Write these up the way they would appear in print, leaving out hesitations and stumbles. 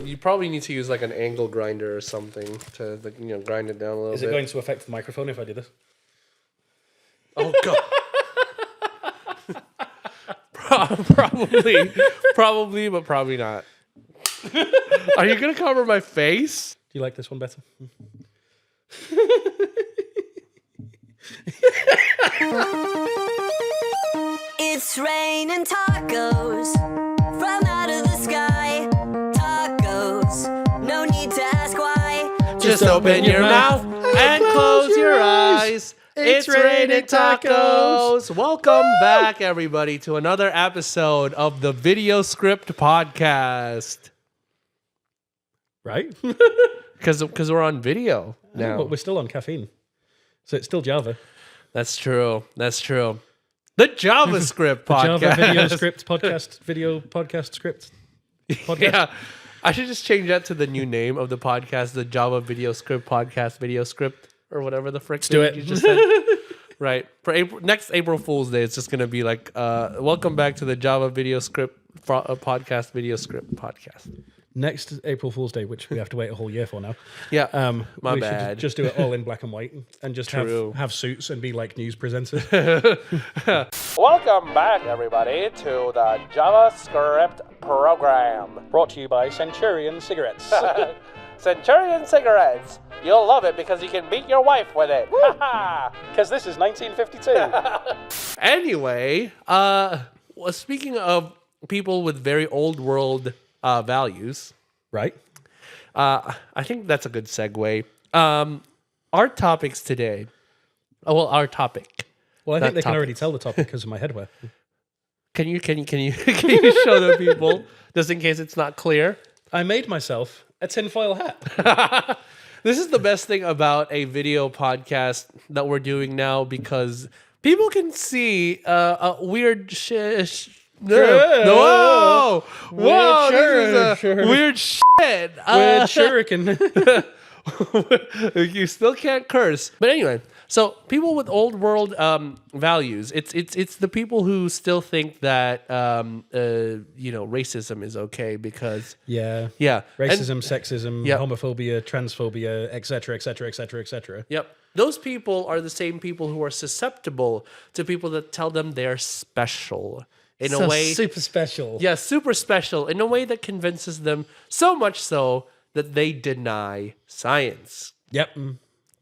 you probably need to use like an angle grinder or something to grind it down a little bit. Is it going to affect the microphone if I do this? Oh god. Probably, but probably not. Are you gonna cover my face? Do you like this one better? It's raining tacos from out of the sky. Tacos, no need to ask why. Just open your mouth and close your eyes. It's raining tacos. Welcome back, everybody, to another episode of the Video Script Podcast. Right? Because we're on video now. But we're still on caffeine. So it's still Java. That's true. The JavaScript Podcast. Java Video Script Podcast. Video Podcast Script Podcast. Yeah. I should just change that to the new name of the podcast, the Java Video Script Podcast Video Script, or whatever the frick. Let's do it. You just said. Right. For next April Fool's Day, it's just going to be like, welcome back to the Java Video Script Podcast Video Script Podcast. Next April Fool's Day, which we have to wait a whole year for now. Yeah, my we bad. Should just do it all in black and white and just have suits and be like news presenters. Welcome back, everybody, to the JavaScript program. Brought to you by Centurion Cigarettes. Centurion Cigarettes. You'll love it because you can beat your wife with it. Because this is 1952. Anyway, speaking of people with very old world values, right? I think that's a good segue. Our topics today. Our topic. Well, I think they can already tell the topic because of my headwear. Can you show the people just in case it's not clear? I made myself a tinfoil hat. This is the best thing about a video podcast that we're doing now because people can see a weird shit. No! Whoa! This is a weird shit. Weird shuriken. You still can't curse. But anyway, so people with old world values, it's the people who still think that racism is okay because yeah, racism, sexism, homophobia, transphobia, etc., etc., etc., etc. Yep. Those people are the same people who are susceptible to people that tell them they're special. In a way, super special. Yeah, super special in a way that convinces them so much so that they deny science. Yep.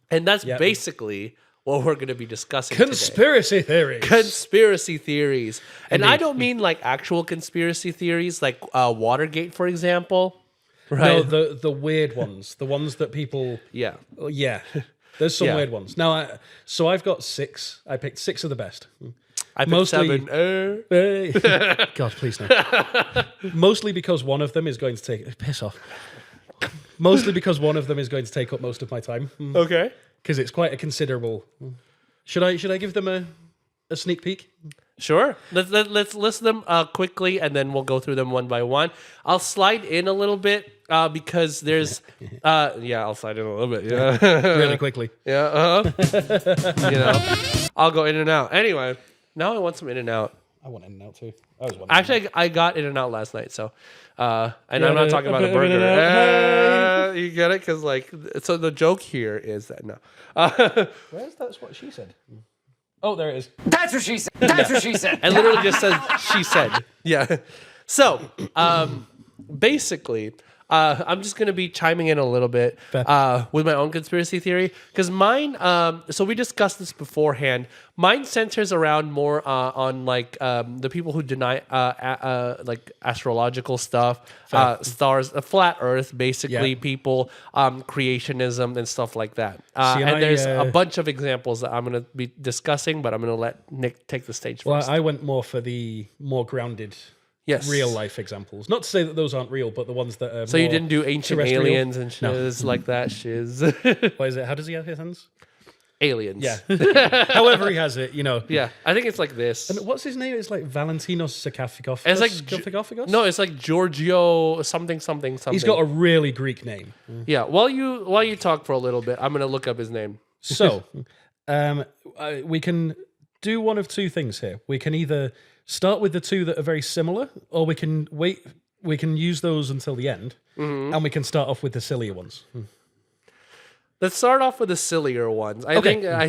And that's basically what we're going to be discussing Conspiracy today. theories. Conspiracy theories. And Indeed. I don't mean like actual conspiracy theories like Watergate, for example. Right? No, the weird ones. The ones that people... Yeah. Yeah. There's some weird ones. Now, I've got 6. I picked 6 of the best. I picked 7. God, please no. Mostly because one of them is going to take... Piss off. Mostly because one of them is going to take up most of my time. Okay. Because it's quite a considerable... Should I give them a sneak peek? Sure. Let's list them quickly, and then we'll go through them one by one. I'll slide in a little bit because there's... I'll slide in a little bit. Yeah. Really quickly. Yeah. I'll go in and out. Anyway, now I want some in and out. I want in and out too. Actually, I got in and out last night, so... and I'm not talking about a burger. You get it? Because, so the joke here is that, no. Where's that's what she said? Oh, there it is. That's what she said. That's what she said. It literally just says, she said. Yeah. So, basically... I'm just going to be chiming in a little bit with my own conspiracy theory. Because mine, so we discussed this beforehand. Mine centers around more on the people who deny astrological stuff, stars, flat earth, basically people, creationism and stuff like that. And there's a bunch of examples that I'm going to be discussing, but I'm going to let Nick take the stage first. Well, I went more for the more grounded... Yes. Real life examples. Not to say that those aren't real, but the ones that are So you didn't do ancient aliens and shiz No. like that shiz. What is it? How does he have his hands? Aliens. Yeah. However he has it, Yeah, I think it's like this. And what's his name? It's like Valentinos Sakafigos. It's like No, it's like Giorgio something. He's got a really Greek name. Yeah. While you talk for a little bit, I'm gonna look up his name. So, we can do one of two things here. We can either start with the two that are very similar, or we can wait. We can use those until the end and we can start off with the sillier ones. Let's start off with the sillier ones. I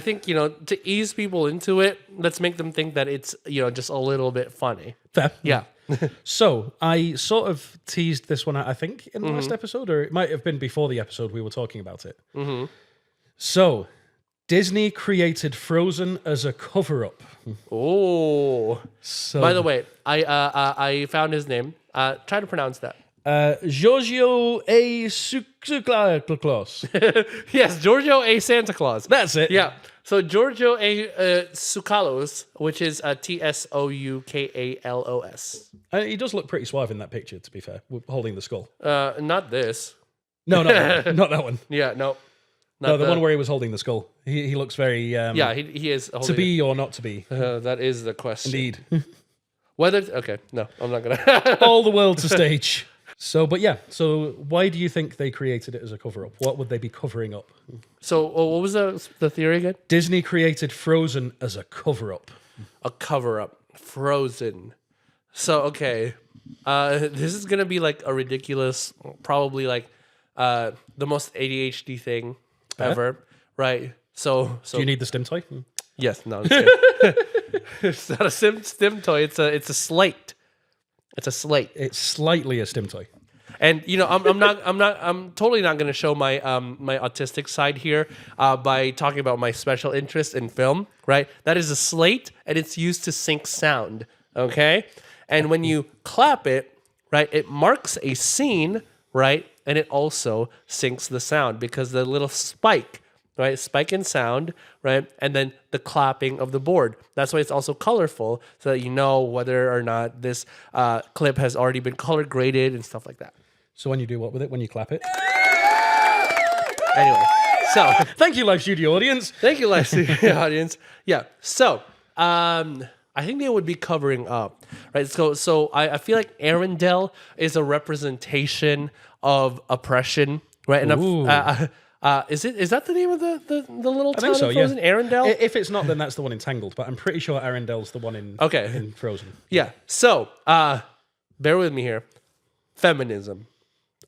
think to ease people into it, let's make them think that it's just a little bit funny. Fair. Yeah. So I sort of teased this one out, I think, in the last episode, or it might have been before the episode we were talking about it. So Disney created Frozen as a cover-up. Oh. So, By the way, I found his name. Try to pronounce that. Giorgio A. Sukla. Yes, Giorgio A. Santa Claus. That's it. Yeah. So Giorgio A. Tsoukalos, which is Tsoukalos. He does look pretty suave in that picture, to be fair, holding the skull. Not this. No, not that one. Yeah, no. No, the one where he was holding the skull. He looks very... yeah, he is holding to be or not to be. that is the question. Indeed. Whether... Okay, no, I'm not going to... All the world to stage. So why do you think they created it as a cover-up? What would they be covering up? So what was the theory again? Disney created Frozen as a cover-up. A cover-up. Frozen. So, okay. This is going to be like a ridiculous, probably like the most ADHD thing ever, right? So Do you need the stim toy? yes, no, I'm just kidding. It's not a stim toy. It's a slate. It's a slate. It's slightly a stim toy. And I'm totally not going to show my my autistic side here by talking about my special interest in film. Right, that is a slate, and it's used to sync sound. Okay, and when you clap it, right, it marks a scene, right, and it also syncs the sound because the little spike. Right, spike in sound, right, and then the clapping of the board. That's why it's also colorful, so that you know whether or not this clip has already been color graded and stuff like that. So when you do what with it? When you clap it? Anyway, so Thank you, live studio audience. thank you, live studio audience. Yeah, so I think they would be covering up, right? So I feel like Arendelle is a representation of oppression, right? And is that the name of the little town in Frozen? Arendelle? If it's not, then that's the one in Tangled. But I'm pretty sure Arendelle's the one in Frozen. Yeah. So bear with me here. Feminism,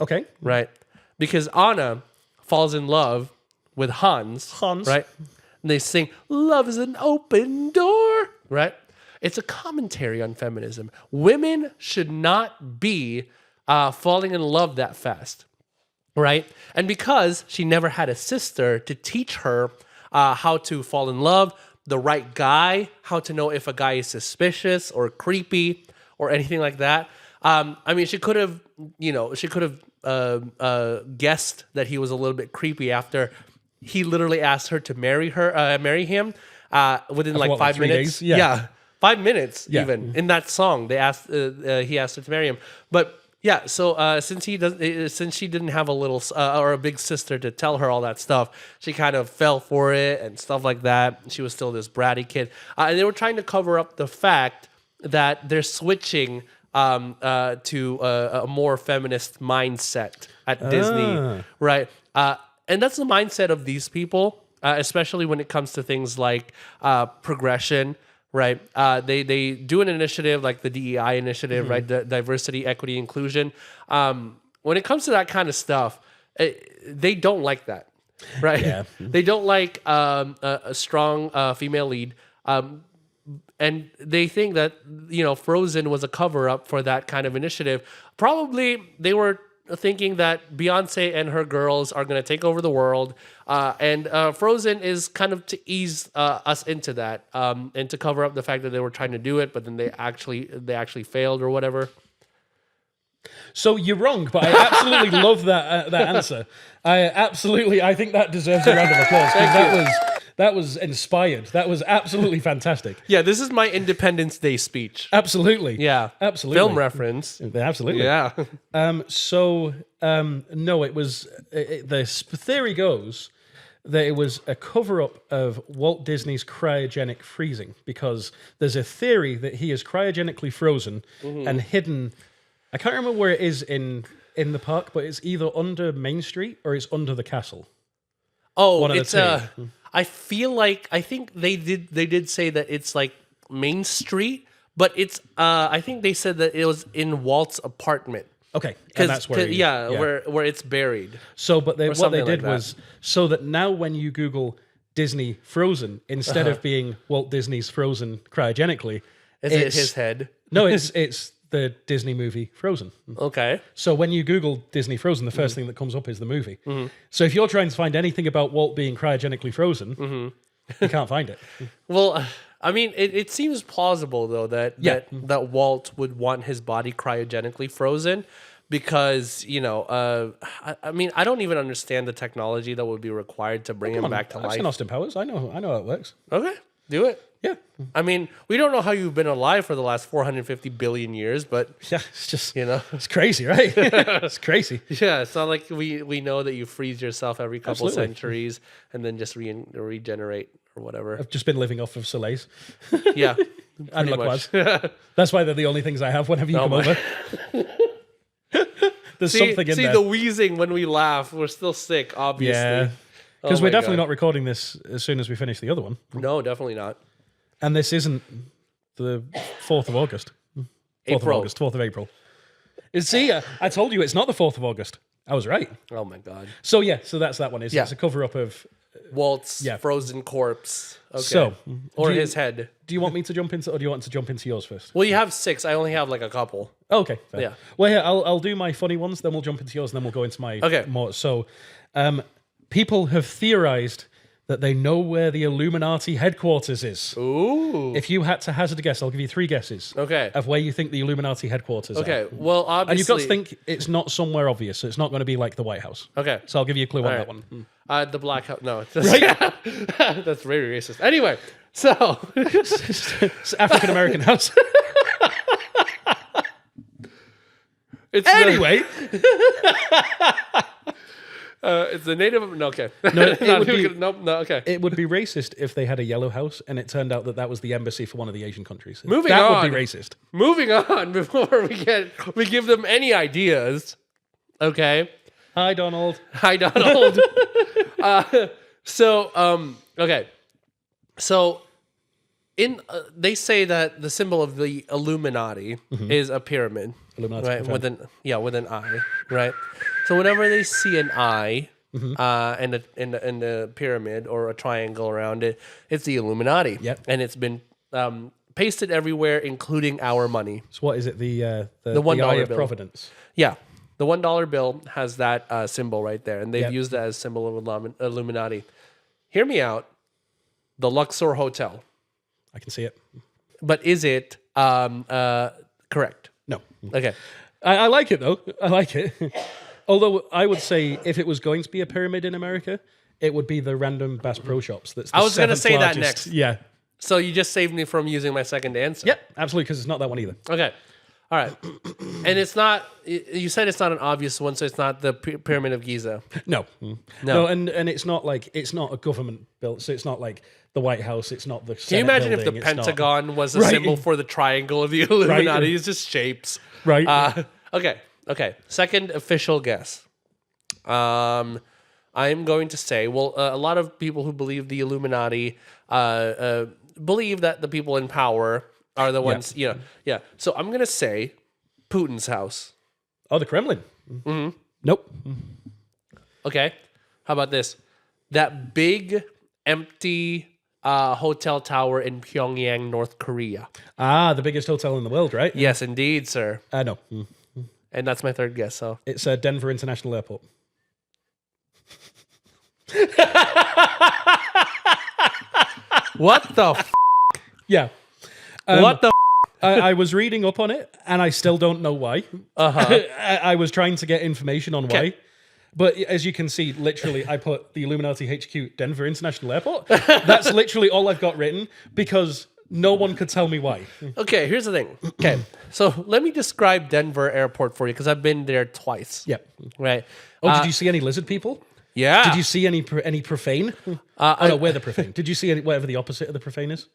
Okay. right? Because Anna falls in love with Hans, right? And they sing, "Love is an open door," right? It's a commentary on feminism. Women should not be falling in love that fast. Right? And because she never had a sister to teach her how to fall in love, the right guy, how to know if a guy is suspicious or creepy or anything like that. I mean, she could have guessed that he was a little bit creepy after he literally asked her to marry him within like 5 minutes. days? Yeah. 5 minutes even. Yeah. In that song, he asked her to marry him. But yeah, so since she didn't have a little or a big sister to tell her all that stuff, she kind of fell for it and stuff like that. She was still this bratty kid, and they were trying to cover up the fact that they're switching to a more feminist mindset at Disney, right? And that's the mindset of these people, especially when it comes to things like progression. Right, they do an initiative like the DEI initiative, right? The diversity, equity, inclusion. When it comes to that kind of stuff, they don't like that, right? Yeah. They don't like a strong female lead, and they think that Frozen was a cover up for that kind of initiative. Probably they were thinking that Beyonce and her girls are going to take over the world, and Frozen is kind of to ease us into that, and to cover up the fact that they were trying to do it, but then they actually failed or whatever. So you're wrong, but I absolutely love that answer. I think that deserves a round of applause because that was inspired. That was absolutely fantastic. Yeah, this is my Independence Day speech. Absolutely. Yeah, Absolutely. film reference. Absolutely. Yeah. No, it was the theory goes that it was a cover-up of Walt Disney's cryogenic freezing, because there's a theory that he is cryogenically frozen and hidden. I can't remember where it is in the park, but it's either under Main Street or it's under the castle. Oh, One of the it's two. I think they did say that it's like Main Street, but it's I think they said that it was in Walt's apartment. Okay, and that's where where it's buried. So, but what they something did like was so that now when you Google Disney Frozen, instead of being Walt Disney's Frozen cryogenically, Is it his head? No, it's the Disney movie Frozen. Okay. So when you Google Disney Frozen, the first thing that comes up is the movie. So if you're trying to find anything about Walt being cryogenically frozen, you can't find it. Well, I mean, it seems plausible though that Walt would want his body cryogenically frozen because I mean, I don't even understand the technology that would be required to bring him back to I've life. seen Austin Powers. I know how it works. Okay, do it. Yeah. I mean, we don't know how you've been alive for the last 450 billion years, but Yeah, it's just it's crazy, right? It's crazy. yeah, it's not like we know that you freeze yourself every couple Absolutely. centuries and then just regenerate or whatever. I've just been living off of Soleil's Yeah, and pretty much. Laquaz. That's why they're the only things I have whenever you come my. over. There's something in there. the wheezing when we laugh. We're still sick, obviously. Yeah. Oh Because my we're definitely God. not recording this as soon as we finish the other one. No, definitely not. And this isn't the 4th of August. 4th April. of August, 4th of April. See, I told you it's not the 4th of August. I was right. Oh my God. So that's that one. It's a cover-up of... Walt's frozen corpse. Okay. So, or do you- his head. Do you want me to jump into, or do you want to jump into yours first? Well, you have 6. I only have like a couple. Oh, okay. Fair. Yeah. Well, yeah, I'll do my funny ones, then we'll jump into yours, and then we'll go into my more. So, people have theorized that they know where the Illuminati headquarters is. Ooh. If you had to hazard a guess, I'll give you 3 guesses. Okay. Of where you think the Illuminati headquarters are. Okay. Well, obviously. And you've got to think it's not somewhere obvious, so it's not going to be like the White House. Okay. So I'll give you a clue on All that right. one. The Black House. No. That's very racist. Anyway, so. It's African American house. It's Anyway. it's the native. No, okay. No, it would be, Nope. No, okay. it would be racist if they had a yellow house and it turned out that was the embassy for one of the Asian countries. Moving that on. would be racist. Moving on before we give them any ideas. Okay. Hi, Donald. Hi, Donald. Okay. So, they say that the symbol of the Illuminati is a pyramid, Illuminati, right? With an eye, right? So whenever they see an eye in a pyramid or a triangle around it, it's the Illuminati. Yep. And it's been pasted everywhere, including our money. So what is it? The $1 eye of bill. Providence. Yeah. The $1 bill has that symbol right there, and they've Yep. used that as symbol of Illuminati. Hear me out. The Luxor Hotel. I can see it. But is it correct? No. Okay. I like it, though. I like it. Although I would say if it was going to be a pyramid in America, it would be the random Bass Pro Shops. That's the I was gonna 7th say that largest. next. Yeah. So you just saved me from using my second answer. Yep, absolutely, because it's not that one either. Okay. All right. And it's not, you said it's not an obvious one, so it's not the Pyramid of Giza. No. No, and it's not like, it's not a government built, so it's not like the White House, it's not the Can you Senate imagine if the building, it's not- Pentagon was a Right. symbol for the triangle of the Illuminati? It's just shapes. Right. Okay. Second official guess. I'm going to say, well, a lot of people who believe the Illuminati believe that the people in power are the ones, yeah. So I'm going to say Putin's house. Oh, the Kremlin. Mm-hmm. Nope. Okay. How about this? That big, empty hotel tower in Pyongyang, North Korea. Ah, the biggest hotel in the world, right? Yes, indeed, sir. No. And that's my third guess, so. It's Denver International Airport. What the f***? Yeah. What the f***? I was reading up on it, and I still don't know why. I was trying to get information on why. But as you can see, literally, I put the Illuminati HQ, Denver International Airport. That's literally all I've got written, because no one could tell me why. Okay, here's the thing. Okay, so let me describe Denver Airport for you, because I've been there twice. Yep. Right? Oh, did you see any lizard people? Yeah. Did you see any profane? No, we're the profane. Did you see any, whatever the opposite of the profane is?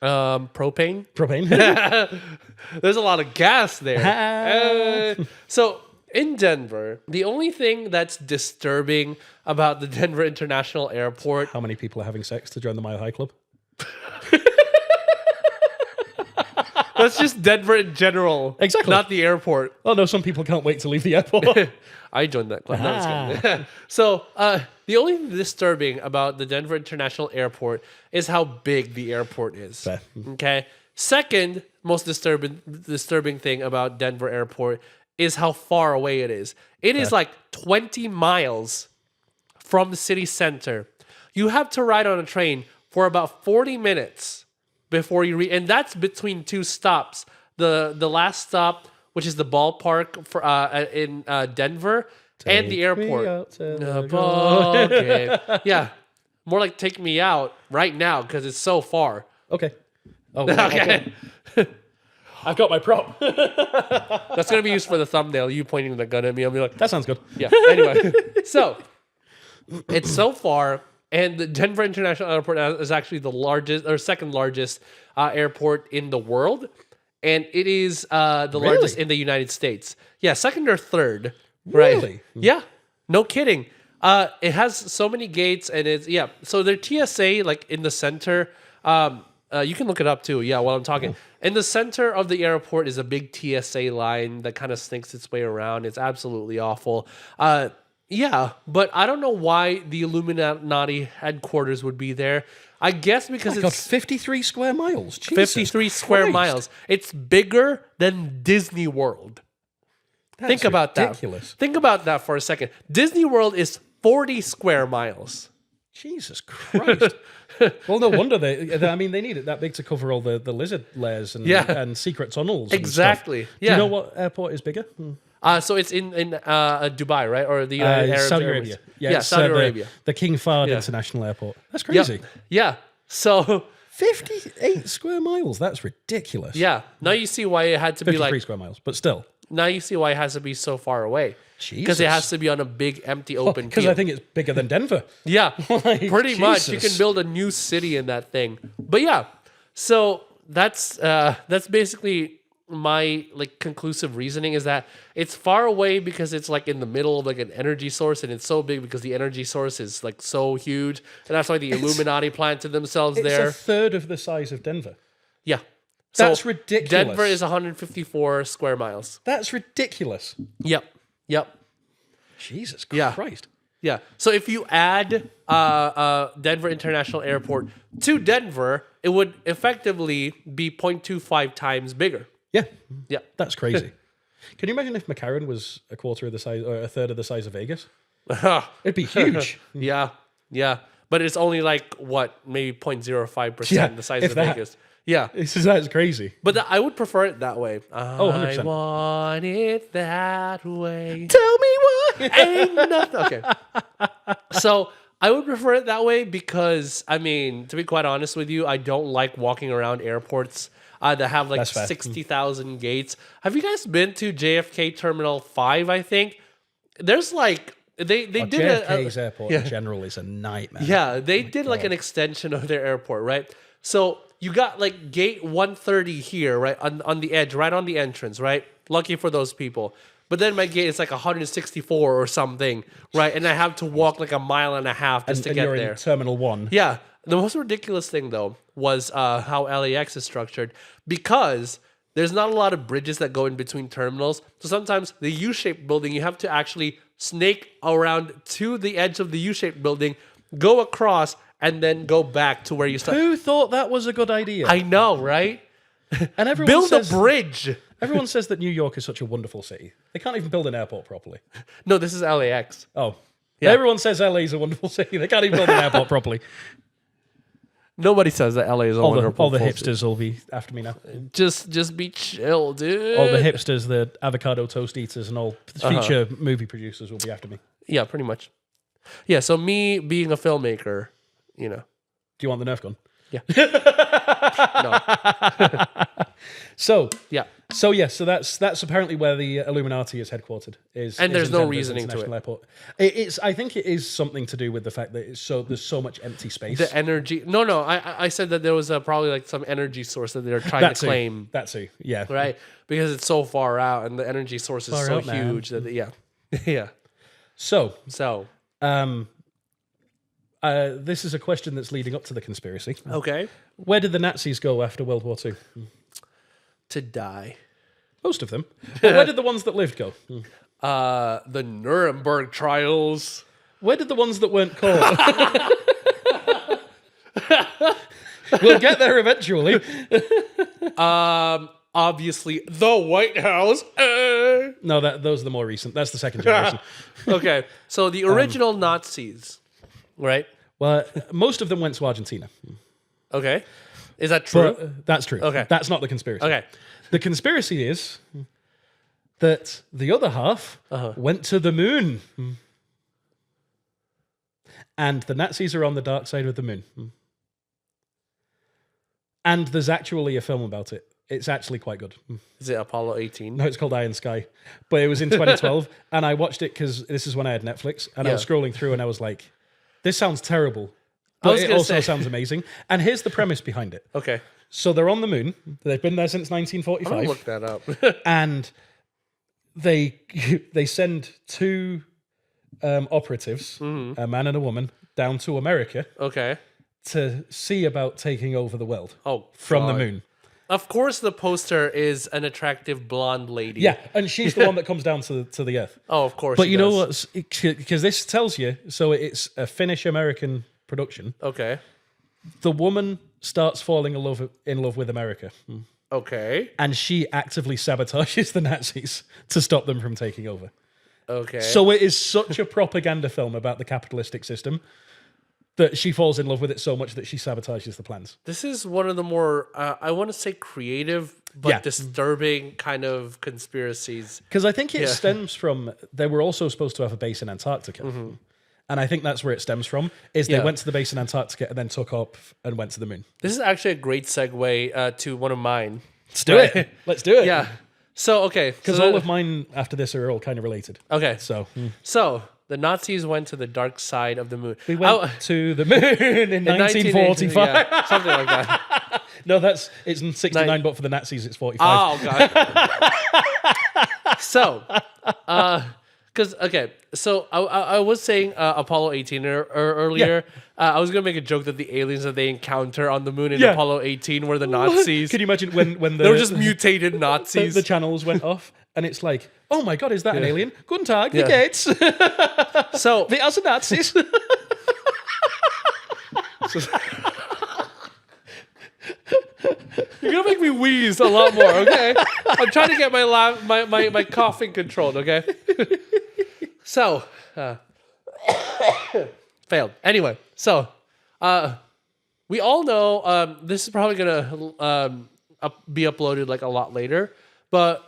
Propane? Propane. There's a lot of gas there. So in Denver, the only thing that's disturbing about the Denver International Airport. How many people are having sex to join the Mile High Club? That's just Denver in general. Exactly. Not the airport. Oh no, some people can't wait to leave the airport. I joined that club. No, I'm just kidding. So, the only thing disturbing about the Denver International Airport is how big the airport is. Fair. Okay. Second most disturbing thing about Denver Airport is how far away it is. It is like 20 miles from the city center. You have to ride on a train for about 40 minutes before you reach, and that's between two stops. The last stop, which is the ballpark for in Denver, and the airport. Okay. Yeah, more like take me out right now because it's so far. Okay. Oh, Okay. I've got my prop. That's gonna be used for the thumbnail. You pointing the gun at me. I'll be like, That sounds good. yeah. Anyway, so it's so far, and the Denver International Airport is actually the largest or second largest airport in the world, and it is the largest in the United States. Yeah, second or third. Right? Really? Yeah. No kidding. It has so many gates, and it's So their TSA, like in the center. You can look it up too. Yeah, while I'm talking. In the center of the airport is a big TSA line that kind of sneaks its way around. It's absolutely awful. Yeah, but I don't know why the Illuminati headquarters would be there. I guess because Got it's 53 square miles. Jesus 53 square Christ. miles. It's bigger than Disney World. Think about ridiculous. that. Think about that for a second. Disney World is 40 square miles. Jesus Christ. Well, no wonder they need it that big to cover all the lizard layers and secret tunnels. Exactly. And stuff. Yeah. Do you know what airport is bigger? So it's in Dubai, right? Or the Arab Saudi Emirates. Arabia. Yeah, it's, Saudi the, Arabia. The King Fahd International Airport. That's Yep. crazy. Yeah. So 58 square miles. That's ridiculous. yeah. Now you see why it had to be 53 like. square miles, but still. Now you see why it has to be so far away. Because it has to be on a big, empty, open Because field. I think it's bigger than Denver. Yeah, Like, pretty much. You Jesus. can build a new city in that thing. But yeah, so that's basically my like conclusive reasoning is that it's far away because it's like in the middle of like an energy source, and it's so big because the energy source is like so huge, and that's why the Illuminati planted themselves It's there. a third of the size of Denver. Yeah, That's So ridiculous. Denver is 154 square miles. That's ridiculous. Yep. Jesus Yeah. Christ. Yeah. So if you add Denver International Airport to Denver, it would effectively be 0.25 times bigger. Yeah. Yeah. That's crazy. Can you imagine if McCarran was a quarter of the size or a third of the size of Vegas? It'd be huge. Yeah. But it's only like what, maybe 0.05% Yeah, the size if of that. Vegas. Yeah. That's crazy. But I would prefer it that way. I 100%. want it that way. Tell me why. Ain't nothing. Okay. So I would prefer it that way because, I mean, to be quite honest with you, I don't like walking around airports that have like That's fair. 60,000 gates. Have you guys been to JFK Terminal 5, I think? There's like, they did JFK's airport in general is a nightmare. Yeah, they did like an extension of their airport, right? So you got like gate 130 here, right? On the edge, right on the entrance, right? Lucky for those people. But then my gate is like 164 or something, right? And I have to walk like a mile and a half just to and get you're there. in Terminal 1. Yeah. The most ridiculous thing, though, was how LAX is structured because there's not a lot of bridges that go in between terminals. So sometimes the U-shaped building, you have to actually snake around to the edge of the U-shaped building, go across, and then go back to where you started. Who thought that was a good idea? I know, right? And everyone Build says, a bridge. Everyone says that New York is such a wonderful city. They can't even build an airport properly. No, this is LAX. Oh. Yeah. Everyone says LA is a wonderful city. They can't even build an airport properly. Nobody says that LA is a wonderful All the city. hipsters will be after me now. Just be chill, dude. All the hipsters, the avocado toast eaters, and all future movie producers will be after me. Yeah, pretty much. Yeah, so me being a filmmaker, you know. Do you want the Nerf gun? Yeah. No. So Yeah. So that's apparently where the Illuminati is headquartered. And there's in no Denver's reasoning to International it. Airport. I think it is something to do with the fact that there's so much empty space. The energy. No. I said that there was probably like some energy source that they're trying to claim, That too. Yeah. right? Because it's so far out and the energy source is Far so out, man. huge that yeah. Yeah. So So, this is a question that's leading up to the conspiracy. okay. Where did the Nazis go after World War II? To die. Most of them. But where did the ones that lived go? The Nuremberg trials. Where did the ones that weren't caught? We'll get there eventually. Obviously, the White House. No, those are the more recent. That's the second generation. Okay, so the original Nazis, right? Well, most of them went to Argentina. Okay, is that true? But that's true. Okay. That's not the conspiracy. Okay, The conspiracy is that the other half went to the moon. And the Nazis are on the dark side of the moon. And there's actually a film about it. It's actually quite good. is it Apollo 18? No, it's called Iron Sky. But it was in 2012. And I watched it because this is when I had Netflix. And I was scrolling through and I was like, this sounds terrible. But it also sounds amazing. And here's the premise behind it. Okay, So they're on the moon. They've been there since I'm 1945. gonna look that up. And they send two operatives, a man and a woman, down to America Okay. to see about taking over the world Oh, from the God. moon. Of course, the poster is an attractive blonde lady. Yeah, and she's the one that comes down to the Earth. Oh, of course. But she you know does. what? Because this tells you, so it's a Finnish-American production. Okay. The woman starts falling in love with America. Okay. And she actively sabotages the Nazis to stop them from taking over. Okay. So it is such a propaganda film about the capitalistic system that she falls in love with it so much that she sabotages the plans. this is one of the more, I want to say creative, but Yeah. disturbing kind of conspiracies. Because I think it stems from, they were also supposed to have a base in Antarctica. And I think that's where it stems from, is they went to the base in Antarctica and then took off and went to the moon. This is actually a great segue to one of mine. Let's do it. Let's do it. Yeah. So, okay. Because all of mine after this are all kind of related. Okay. So The Nazis went to the dark side of the moon. we went to the moon in 1945. Yeah, something like that. No, it's in 69, but for the Nazis, it's 45. Oh, God. So, because, okay, so I was saying Apollo 18 earlier. I was going to make a joke that the aliens that they encounter on the moon in Apollo 18 were the Nazis. Can you imagine when They were just mutated Nazis. the channels went off and it's like, oh my God, is that an alien? Guten Tag, wie geht's? So, Wir sind Nazis. you're going to make me wheeze a lot more, okay? I'm trying to get my coughing controlled, okay? So, failed. Anyway, so, we all know this is probably going to be uploaded like a lot later. But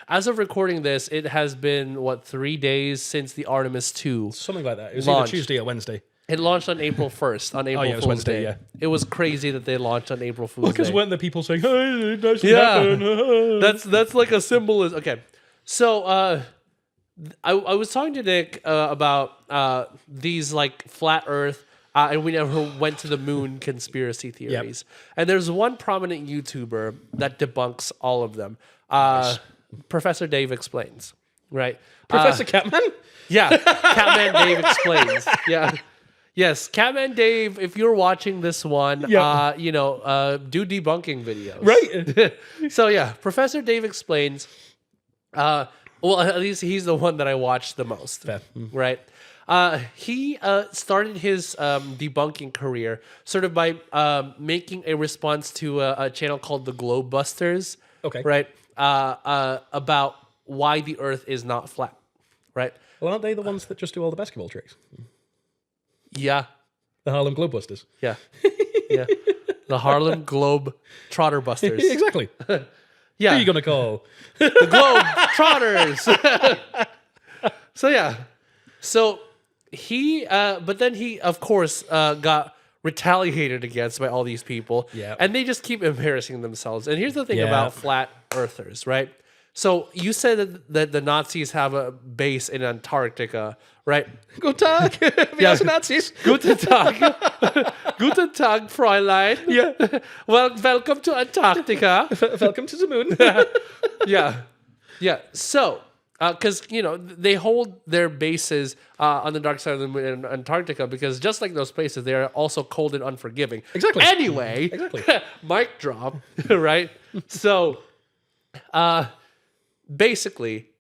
as of recording this, it has been, 3 days since the Artemis 2. Something like that. It was Launched. either Tuesday or Wednesday. It launched on April 1st, on April it was Fool's Wednesday, Day. yeah. It was crazy that they launched on April Fool's Because Day. weren't the people saying, hey, it actually Yeah. happened? That's like a symbolism. Okay, so I was talking to Nick about these like flat Earth and we never went to the moon conspiracy theories. And there's one prominent YouTuber that debunks all of them. Professor Dave Explains, right? Professor Catman? Yeah, Catman Dave Explains. Yeah. Yes, Catman Dave, if you're watching this one, do debunking videos. Right. So yeah, Professor Dave Explains. Well, at least he's the one that I watched the most. Fair. Right. He started his debunking career sort of by making a response to a channel called the Globebusters. Okay. Right. About why the Earth is not flat. Right. Well, aren't they the ones that just do all the basketball tricks? Yeah. The Harlem Globebusters. Yeah. Yeah. The Harlem Globe Trotterbusters. Exactly. Yeah. Who are you going to call? The Globe Trotters. So yeah. So he but then he of course got retaliated against by all these people. Yeah. And they just keep embarrassing themselves. And here's the thing about flat earthers, right? So you said that the Nazis have a base in Antarctica, right? Guten Tag. Wir sind Nazis. Guten Tag. Guten Tag, Fräulein. Yeah. Well, welcome to Antarctica. Welcome to the moon. Yeah. Yeah. So, because, they hold their bases on the dark side of the moon in Antarctica because just like those places, they are also cold and unforgiving. Exactly. Anyway, Exactly. mic drop, right? So, Basically,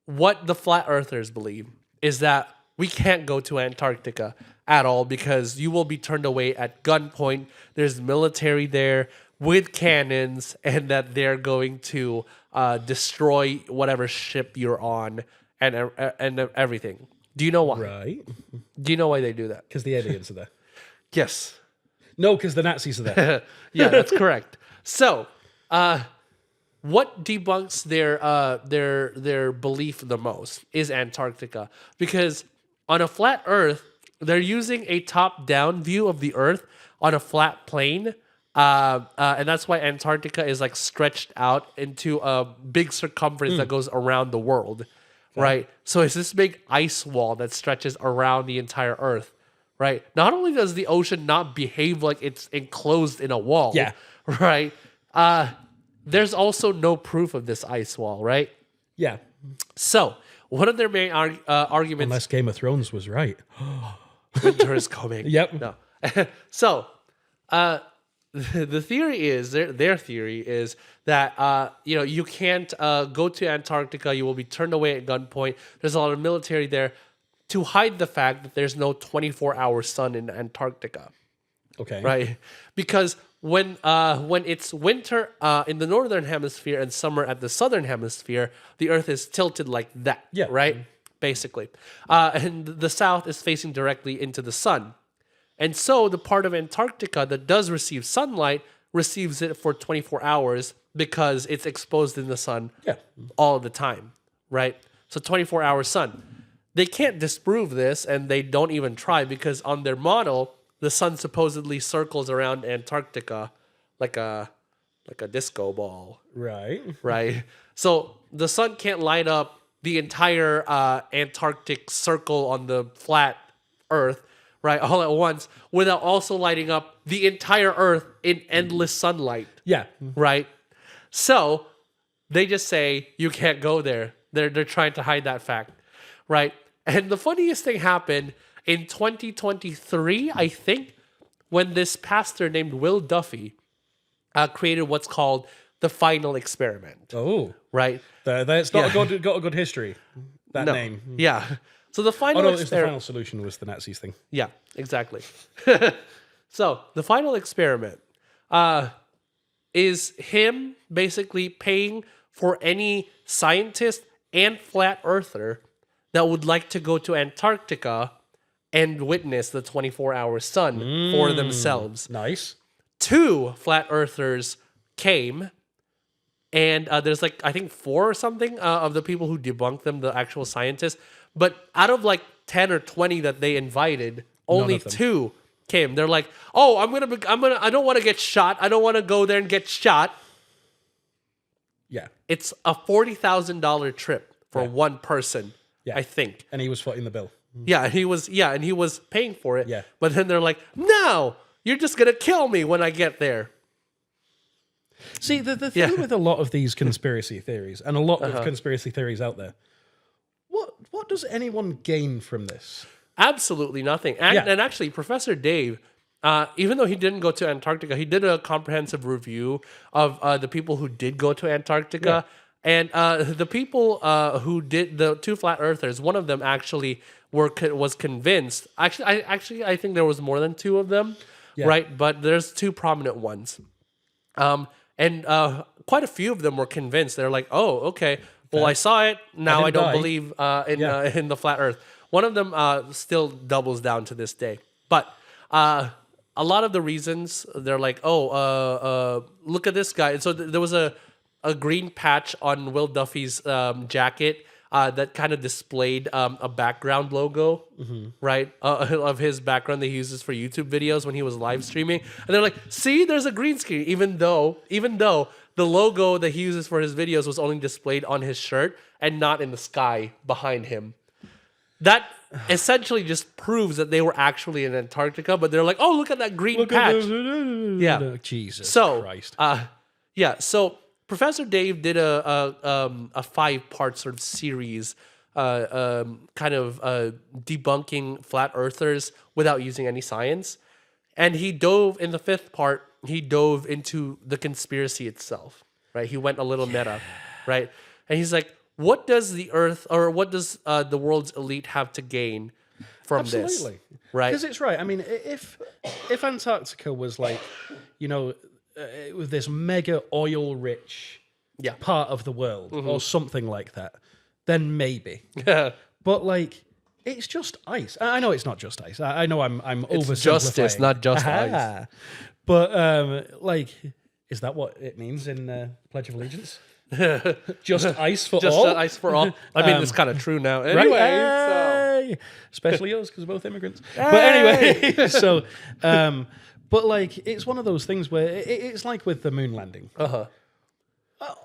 what the flat earthers believe is that we can't go to Antarctica at all because you will be turned away at gunpoint. There's military there with cannons, and that they're going to destroy whatever ship you're on and everything. Do you know why? Right. Do you know why they do that? Because the aliens are there. Yes. No, because the Nazis are there. Yeah, that's correct. So, what debunks their belief the most is Antarctica, because on a flat Earth, they're using a top-down view of the Earth on a flat plane, and that's why Antarctica is like stretched out into a big circumference that goes around the world, right? So it's this big ice wall that stretches around the entire Earth, right? Not only does the ocean not behave like it's enclosed in a wall, Yeah. right? There's also no proof of this ice wall, right? Yeah. So one of their main arguments, Unless Game of Thrones was right. winter is coming. Yep. No. So the theory is their theory is that you can't go to Antarctica. You will be turned away at gunpoint. There's a lot of military there to hide the fact that there's no 24-hour sun in Antarctica. Okay. Right? Because when it's winter in the northern hemisphere and summer at the southern hemisphere, the Earth is tilted like that. Yeah. Right? Basically. And the south is facing directly into the sun. And so the part of Antarctica that does receive sunlight receives it for 24 hours because it's exposed in the sun all the time. Right? So 24-hour sun. They can't disprove this, and they don't even try, because on their model, the sun supposedly circles around Antarctica like a disco ball, Right. right? So the sun can't light up the entire Antarctic circle on the flat Earth, right, all at once, without also lighting up the entire Earth in endless sunlight, Yeah. right? So they just say you can't go there. They're trying to hide that fact, right? And the funniest thing happened in 2023, I think, when this pastor named Will Duffy created what's called the final experiment, Oh. right? That's not got a good history. That name. Yeah. So the Oh final no, it's the experiment. final solution was the Nazis thing. Yeah, exactly. So the final experiment is him basically paying for any scientist and flat earther that would like to go to Antarctica and witness the 24-hour sun for themselves. Nice. 2 flat earthers came, and there's like, I think 4 or something of the people who debunked them, the actual scientists. But out of like 10 or 20 that they invited, only of them. 2 came. They're like, "Oh, I don't want to get shot. I don't want to go there and get shot." Yeah. It's a $40,000 trip for one person, I think. And he was footing the bill. Yeah, and he was paying for it. Yeah. But then they're like, "No, you're just gonna kill me when I get there." See, the thing with a lot of these conspiracy theories, and a lot of conspiracy theories out there, what does anyone gain from this? Absolutely nothing. And actually, Professor Dave, even though he didn't go to Antarctica, he did a comprehensive review of the people who did go to Antarctica. And the people who did, the 2 flat earthers, one of them actually was convinced. Actually, I think there was more than 2 of them, right? But there's 2 prominent ones. And quite a few of them were convinced. They're like, "Oh, okay. Well, I saw it. Now I don't believe in the flat Earth." One of them still doubles down to this day. But a lot of the reasons, they're like, "Oh, look at this guy." And so there was a green patch on Will Duffy's jacket that kind of displayed a background logo, right, of his background that he uses for YouTube videos when he was live streaming. And they're like, "See, there's a green screen," even though the logo that he uses for his videos was only displayed on his shirt and not in the sky behind him. That essentially just proves that they were actually in Antarctica, but they're like, "Oh, look at that green patch." Yeah. Jesus Christ. Christ. So Professor Dave did a 5-part sort of series, kind of debunking flat earthers without using any science. And he dove in the 5th part. He dove into the conspiracy itself. right? He went a little meta, right? And he's like, what does the Earth or what does the world's elite have to gain from this? Absolutely. Right? Because it's right. I mean, if Antarctica was like, it was this mega oil-rich part of the world or something like that, then maybe. Yeah. But like, it's just ice. I know it's not just ice. I know I'm It's oversimplifying. justice, not just ice. But like, is that what it means in Pledge of Allegiance? Just ice for Just all. ice for all. I mean, it's kind of true now. Anyway, Right? Hey! Especially us, because we're both immigrants. But anyway, so, but like, it's one of those things where it's like with the moon landing.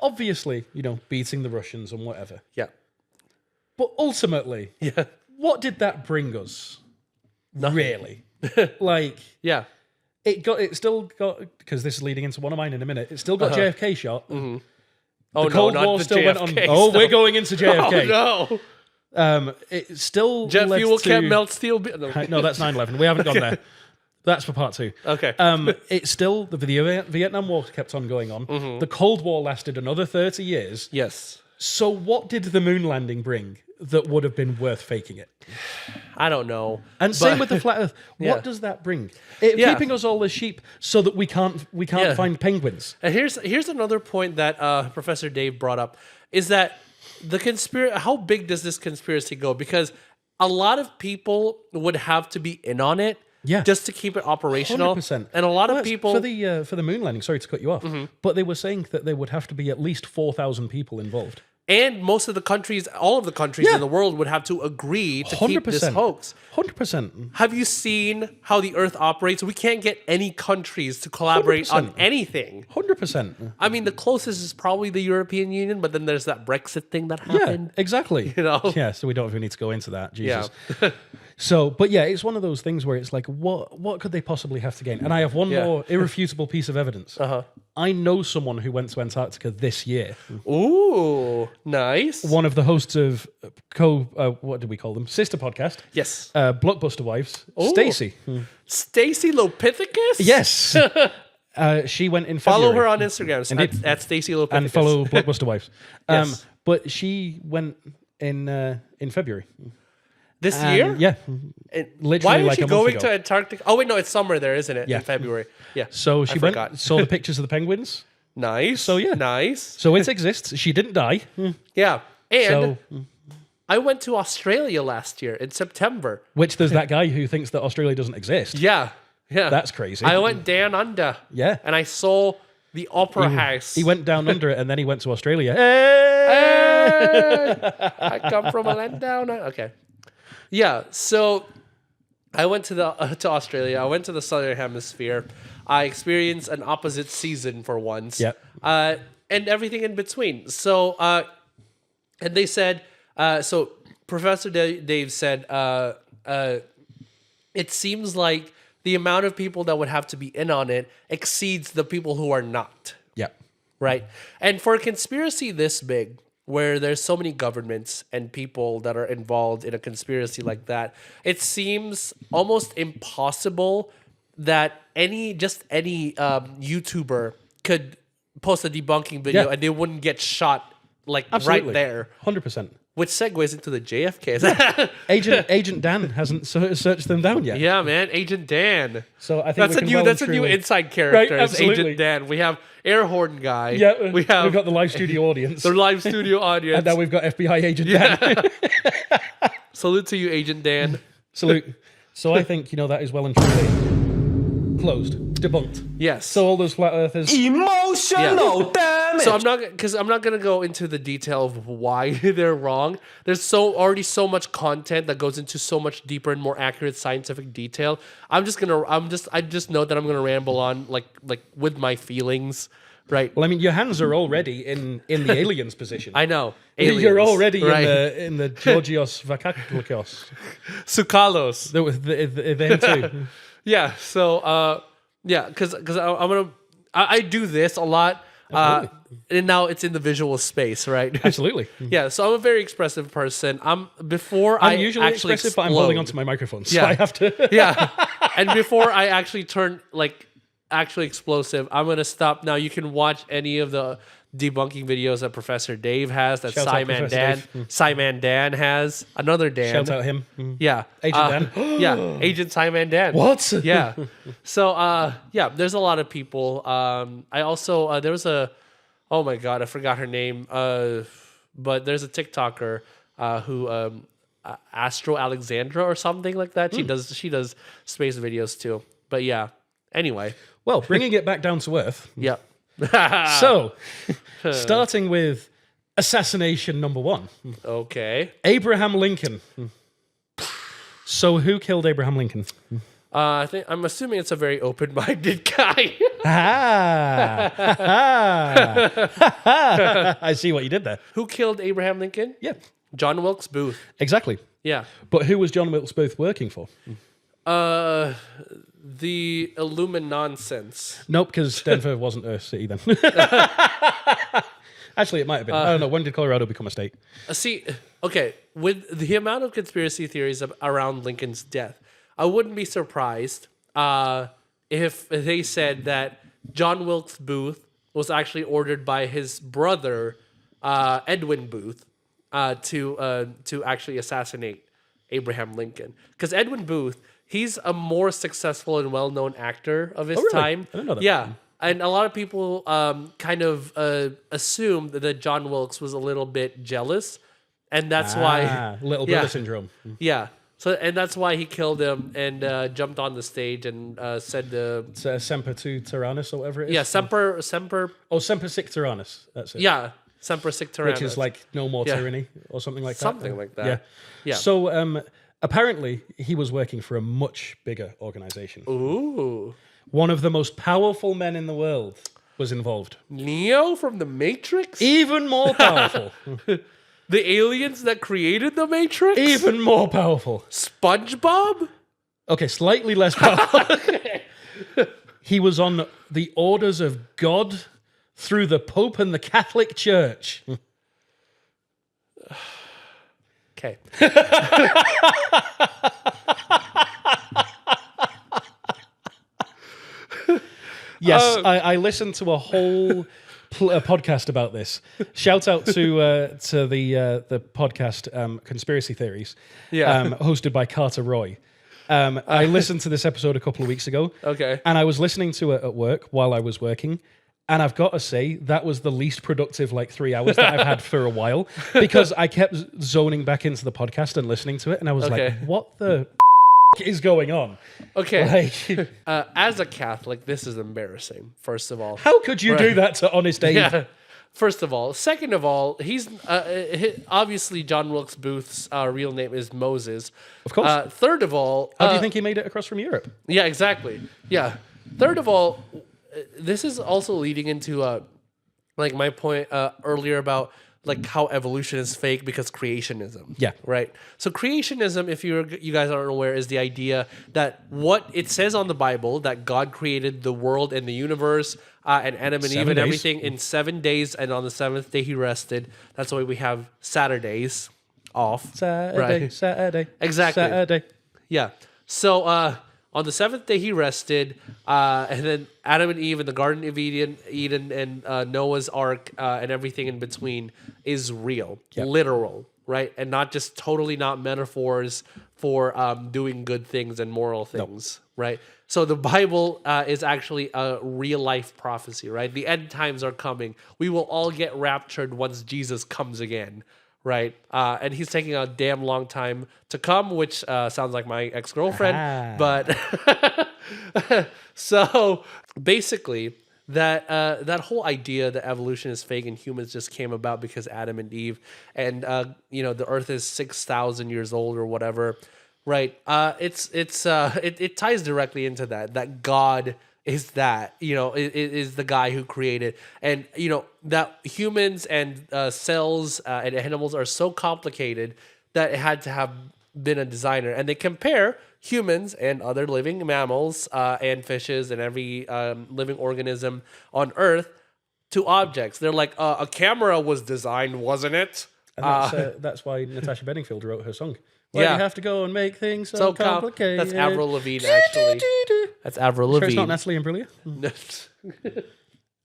Obviously, beating the Russians and whatever. Yeah. But ultimately, Yeah. what did that bring us? Nothing. Really? Like, Yeah. it still got, because this is leading into one of mine in a minute, it still got JFK shot. Oh, The Cold no, not War the still went on. JFK Oh, we're stuff. going into JFK. Oh, no. It still Jet led fuel to, can't melt steel. No, that's 9/11. We haven't gone there. That's for part 2. Okay. It's still the Vietnam War kept on going on. The Cold War lasted another 30 years. Yes. So what did the moon landing bring that would have been worth faking it? I don't know. And same with the flat Earth. Yeah. What does that bring? Keeping us all as sheep so that we can't find penguins. And here's another point that Professor Dave brought up is that how big does this conspiracy go? Because a lot of people would have to be in on it. Yeah. Just to keep it operational. 100%. And a lot of That's people for the moon landing. Sorry to cut you off, but they were saying that there would have to be at least 4,000 people involved. and most of the countries, all of the countries in the world would have to agree to keep this 100%. hoax. 100%. Have you seen how the Earth operates? We can't get any countries to collaborate on 100%. anything. 100%. I mean, the closest is probably the European Union, but then there's that Brexit thing that Yeah, happened. exactly. You know? Yeah, so we don't even need to go into that. Jesus. Yeah. So, but yeah, it's one of those things where it's like, what could they possibly have to gain? And I have one more irrefutable piece of evidence. I know someone who went to Antarctica this year. Ooh, nice. One of the hosts of what do we call them? Sister podcast. Yes. Blockbuster Wives. Stacey. Stacey Lopithecus? Yes. She went in February. Follow her on Instagram at Stacey Lopithecus. and follow Blockbuster Wives. Yes. But she went in February. This year? Yeah. Literally Why is like she a month going ago. to Antarctica? Oh, wait, no, it's summer there, isn't it? Yeah. In February. Yeah. So she went, forgot. saw the pictures of the penguins. Nice. So, yeah. Nice. So it exists. She didn't die. Yeah. And So, I went to Australia last year in September. which there's that guy who thinks that Australia doesn't exist. Yeah. Yeah. That's crazy. I went down under. Yeah. And I saw the Opera House. He went down under it and then he went to Australia. Hey! I come from a land down. Okay. Yeah. So I went to to Australia. I went to the Southern Hemisphere. I experienced an opposite season for once. Yep. And everything in between. So, and they said, so Professor Dave said, it seems like the amount of people that would have to be in on it exceeds the people who are not. Yeah. Right. And for a conspiracy this big, where there's so many governments and people that are involved in a conspiracy like that, it seems almost impossible that any YouTuber could post a debunking video and they wouldn't get shot Absolutely. right there. 100%. Which segues into the JFK. Agent Dan hasn't searched them down yet. Yeah, man, Agent Dan. So I think That's a new inside character. Right, Is absolutely. Agent Dan. We have Air Horn guy. Yeah, we've got the live studio audience. the live studio audience. And now we've got FBI Agent Dan. Salute to you, Agent Dan. Salute. So I think, that is well and truly closed, debunked. Yes. So all those flat earthers. Emotional damage. So I'm not gonna go into the detail of why they're wrong. There's already so much content that goes into so much deeper and more accurate scientific detail. I just know that I'm gonna ramble on like with my feelings, right? Well, I mean, your hands are already in the aliens position. I know. You're Aliens, already right? in the Georgios Vakaklikos. Sukalos. Them too. Yeah. So because I do this a lot. And now it's in the visual space, right? Absolutely. Yeah, so I'm a very expressive person. I'm usually actually expressive, but I'm holding onto my microphone, so Yeah. I have to. Yeah, and before I actually turn actually explosive, I'm gonna stop now. You can watch any of the debunking videos that Professor Dave has, that Shout out Professor Simon Dan has, another Dan. Shout out him. Yeah. Agent Dan. Yeah, Agent Simon Dan. What? Yeah. So, there's a lot of people. I also, there was oh my God, I forgot her name. But there's a TikToker who, Astro Alexandra or something like that. She does space videos too. But yeah, anyway. Well, bringing it back down to earth. Yeah. So, starting with assassination number 1. Okay. Abraham Lincoln. So, who killed Abraham Lincoln? I'm assuming it's a very open-minded guy. I see what you did there. Who killed Abraham Lincoln? Yeah, John Wilkes Booth. exactly. Yeah. But who was John Wilkes Booth working for? The Illuminonsense. Nope, because Denver wasn't a city then. Actually, it might have been. I don't know. When did Colorado become a state? See, okay, with the amount of conspiracy theories around Lincoln's death, I wouldn't be surprised if they said that John Wilkes Booth was actually ordered by his brother, Edwin Booth, to actually assassinate Abraham Lincoln. Because Edwin Booth, he's a more successful and well-known actor of his really? time. I didn't know that. Yeah. And a lot of people kind of assumed that John Wilkes was a little bit jealous. And that's why... Little brother syndrome. Yeah. So, and that's why he killed him and jumped on the stage and said the... Semper tu Tyrannus or whatever it is. Yeah, Semper... Oh, Semper Sic Tyrannus. That's it. Yeah, Semper Sic Tyrannus. Which is like no more tyranny or something like that. Something like that. Yeah. Yeah. So apparently he was working for a much bigger organization. Ooh. One of the most powerful men in the world was involved. Neo from the Matrix? Even more powerful. The aliens that created the Matrix? Even more powerful. SpongeBob? Okay, slightly less powerful. He was on the orders of God through the Pope and the Catholic Church. Okay. Yes, I listened to a whole podcast about this. Shout out to the podcast Conspiracy Theories, hosted by Carter Roy. I listened to this episode a couple of weeks ago. Okay. And I was listening to it at work while I was working. And I've got to say, that was the least productive 3 hours that I've had for a while, because I kept zoning back into the podcast and listening to it. And I was like, what the is going on? Okay. As a Catholic, this is embarrassing, first of all. How could you do that to Honest Dave? Yeah. First of all. Second of all, he's obviously John Wilkes Booth's real name is Moses. Of course. Third of all... How do you think he made it across from Europe? Yeah, exactly. Yeah. Third of all, this is also leading into my point earlier about how evolution is fake because creationism. Yeah. Right. So creationism, if you guys aren't aware, is the idea that what it says on the Bible, that God created the world and the universe and Adam and Eve and everything in 7 days, and on the seventh day he rested. That's why we have Saturdays off. Saturday. Exactly. Saturday. Yeah. So on the seventh day he rested, and then Adam and Eve in the Garden of Eden and Noah's Ark and everything in between is real, literal, right? And not just totally not metaphors for doing good things and moral things, right? So the Bible is actually a real life prophecy, right? The end times are coming. We will all get raptured once Jesus comes again. Right, and he's taking a damn long time to come, which sounds like my ex-girlfriend. But so basically, that whole idea that evolution is fake and humans just came about because Adam and Eve, and the Earth is 6,000 years old or whatever. Right, it ties directly into that God is is the guy who created, and that humans and cells and animals are so complicated that it had to have been a designer. And they compare humans and other living mammals and fishes and every living organism on Earth to objects. They're like, a camera was designed, wasn't it? And that's why Natasha Bedingfield wrote her song. Why do you have to go and make things so complicated? That's Avril Lavigne, actually. That's Avril Lavigne. Sure it's not Natalie Imbruglia? No.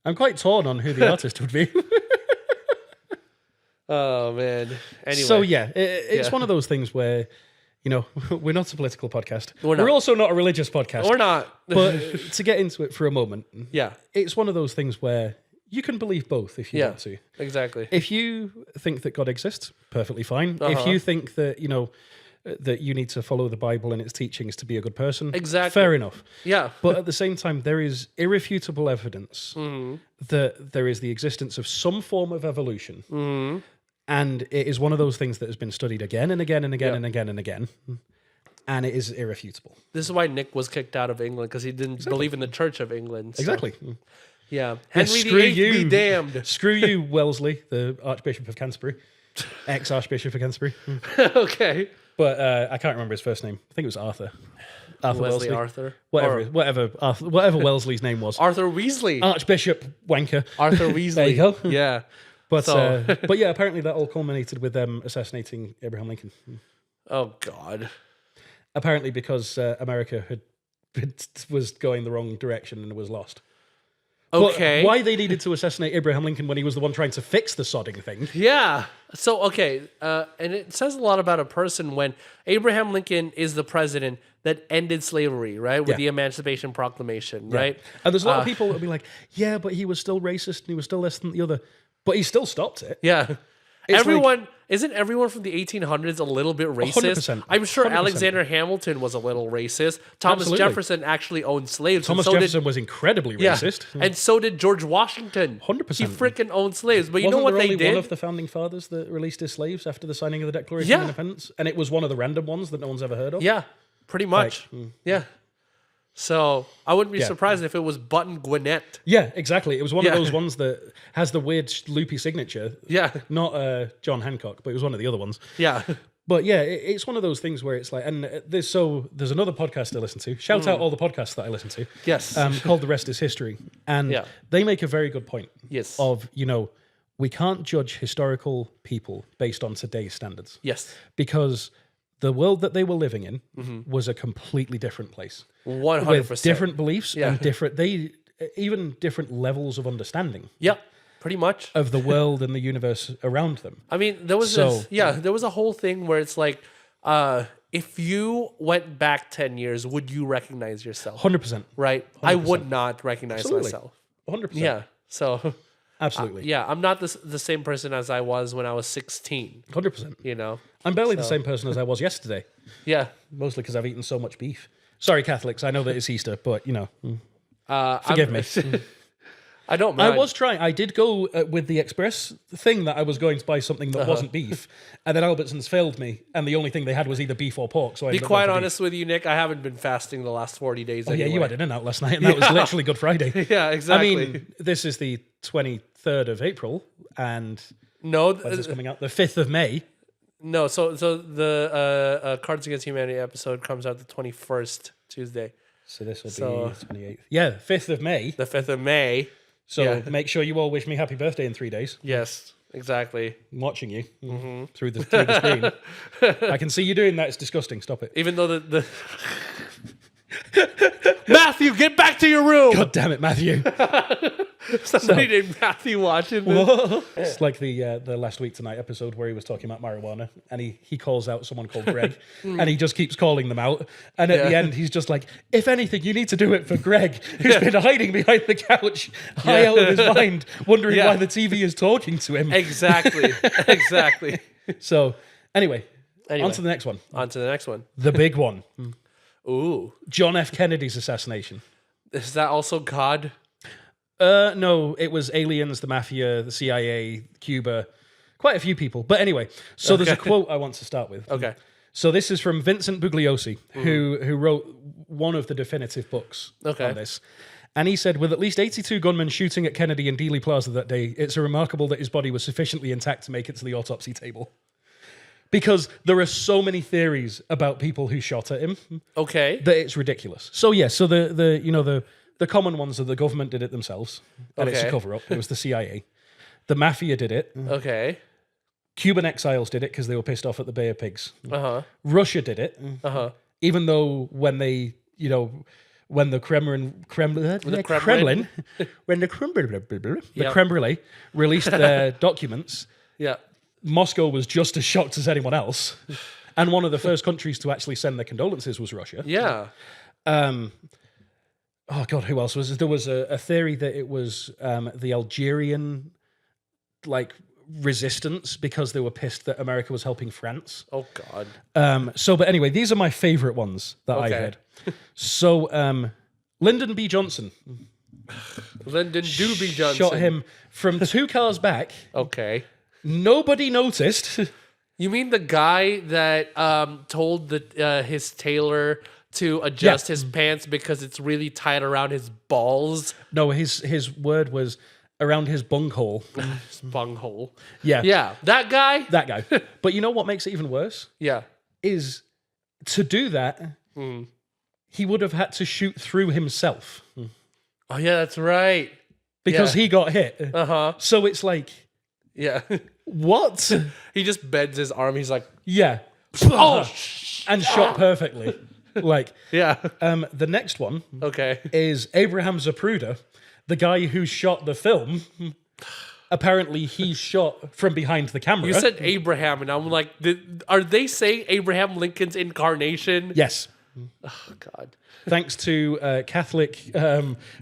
I'm quite torn on who the artist would be. Oh man. Anyway. So yeah, it's one of those things where, we're not a political podcast. We're not. We're also not a religious podcast. We're not. But to get into it for a moment, Yeah. it's one of those things where you can believe both if you Yeah. want to. Exactly. If you think that God exists, perfectly fine. Uh-huh. If you think that, that you need to follow the Bible and its teachings to be a good person, Exactly. fair enough. Yeah. But at the same time, there is irrefutable evidence Mm-hmm. that there is the existence of some form of evolution. Mm-hmm. And it is one of those things that has been studied again and again and again Yeah. and again and again. And it is irrefutable. This is why Nick was kicked out of England, because he didn't believe in the Church of England. So, Exactly. Yeah. Henry screw VIII you. be damned. Screw you, Wellesley, the Archbishop of Canterbury. Ex-Archbishop of Canterbury. Okay. But I can't remember his first name. I think it was Arthur. Arthur Wesley Wellesley. Arthur. Whatever Wellesley's name was. Arthur Weasley. Archbishop Wanker. Arthur Weasley. There you go. Yeah. But So- but yeah, apparently that all culminated with them assassinating Abraham Lincoln. Oh God. Apparently because America was going the wrong direction and was lost. Okay. But why they needed to assassinate Abraham Lincoln when he was the one trying to fix the sodding thing? Yeah. So, okay. And it says a lot about a person when Abraham Lincoln is the president that ended slavery, right? With Yeah. the Emancipation Proclamation, right? And there's a lot of people that will be like, yeah, but he was still racist and he was still less than the other. But he still stopped it. Yeah. It's Isn't everyone from the 1800s a little bit racist? 100%. I'm sure 100%. Alexander Hamilton was a little racist. Thomas Absolutely. Jefferson actually owned slaves. Thomas and so Jefferson did, was incredibly yeah, racist. and so did George Washington. 100%. He freaking owned slaves. But you Wasn't know what there they only did? one of the founding fathers that released his slaves after the signing of the Declaration Yeah. of Independence? And it was one of the random ones that no one's ever heard of? Yeah, pretty much. Yeah. So I wouldn't be Yeah. surprised if it was Button Gwinnett. Yeah, exactly. It was one of Yeah. those ones that has the weird loopy signature. Yeah. Not John Hancock, but it was one of the other ones. Yeah. But yeah, it's one of those things where it's like, and there's another podcast I listen to. Shout out all the podcasts that I listen to. Yes. Called The Rest is History. And Yeah. they make a very good point. Yes. Of, we can't judge historical people based on today's standards. Yes. Because the world that they were living in was a completely different place. 100%. With different beliefs Yeah. and even different levels of understanding Yep. Pretty much. of the world and the universe around them. I mean, there was there was a whole thing where it's like, if you went back 10 years, would you recognize yourself? 100%. Right? I would not recognize Absolutely. myself. 100%. Yeah. So, Absolutely. yeah, I'm not the same person as I was when I was 16, 100%. you know? I'm barely the same person as I was yesterday, Yeah. mostly because I've eaten so much beef. Sorry, Catholics. I know that it's Easter, but, forgive me. I don't mind. I was trying. I did go with the express thing that I was going to buy something that wasn't beef, and then Albertsons failed me, and the only thing they had was either beef or pork. So I Be ended up quite going for honest with you, Nick. I haven't been fasting the last 40 days. beef. Yeah, anyway. you had an in-out last night, and that was literally Good Friday. Yeah, exactly. I mean, this is the 23rd of April, and no, when's this coming out? The 5th of May. no. So the Cards Against Humanity episode comes out the 21st Tuesday, So this will So- be the 28th. Yeah, 5th of May. the 5th of May. So Yeah. make sure you all wish me happy birthday in 3 days. Yes, exactly. I'm watching you through the screen. I can see you doing that. It's disgusting. Stop it. Even though the Matthew, get back to your room. God damn it, Matthew. Somebody named Matthew watching this. It's like the Last Week Tonight episode where he was talking about marijuana, and he calls out someone called Greg, and he just keeps calling them out. And at the Yeah. end, he's just like, if anything, you need to do it for Greg, who's been hiding behind the couch, high out of his mind, wondering Yeah. why the TV is talking to him. Exactly. Exactly. So, anyway, Anyway. on to the next one. On to the next one. The big one. Ooh. John F. Kennedy's assassination. Is that also God? No, it was aliens, the mafia, the CIA, Cuba, quite a few people. But anyway, so there's a quote I want to start with. Okay. So this is from Vincent Bugliosi, who wrote one of the definitive books Okay. on this. And he said, with at least 82 gunmen shooting at Kennedy in Dealey Plaza that day, it's remarkable that his body was sufficiently intact to make it to the autopsy table. Because there are so many theories about people who shot at him Okay. that it's ridiculous. So yeah, so the common ones are the government did it themselves, and it's a Okay. cover-up. It was the CIA. The mafia did it. Okay. Cuban exiles did it because they were pissed off at the Bay of Pigs. Uh-huh. Russia did it, Uh-huh. even though when they, when the Kremlin released their documents, Yeah. Moscow was just as shocked as anyone else. And one of the first countries to actually send their condolences was Russia. Yeah. Oh God, who else was there? There was a theory that it was the Algerian resistance because they were pissed that America was helping France. Oh God. But anyway, these are my favorite ones that I Okay. heard. So Lyndon B. Johnson Lyndon Doobie Johnson. shot him from 2 cars back. Okay. Nobody noticed. You mean the guy that told his tailor to adjust his pants because it's really tight around his balls? No, his word was around his bunghole. His bunghole. Yeah. Yeah. That guy? That guy. But you know what makes it even worse? Yeah. Is to do that, he would have had to shoot through himself Oh yeah, that's right. because he got hit. Uh-huh. So it's like, Yeah. what? He just bends his arm. He's like, Yeah. oh, And shot perfectly. yeah. The next one Okay. is Abraham Zapruder, the guy who shot the film. Apparently, he shot from behind the camera. You said Abraham, and I'm like, are they saying Abraham Lincoln's incarnation? Yes. Oh, God. Thanks to Catholic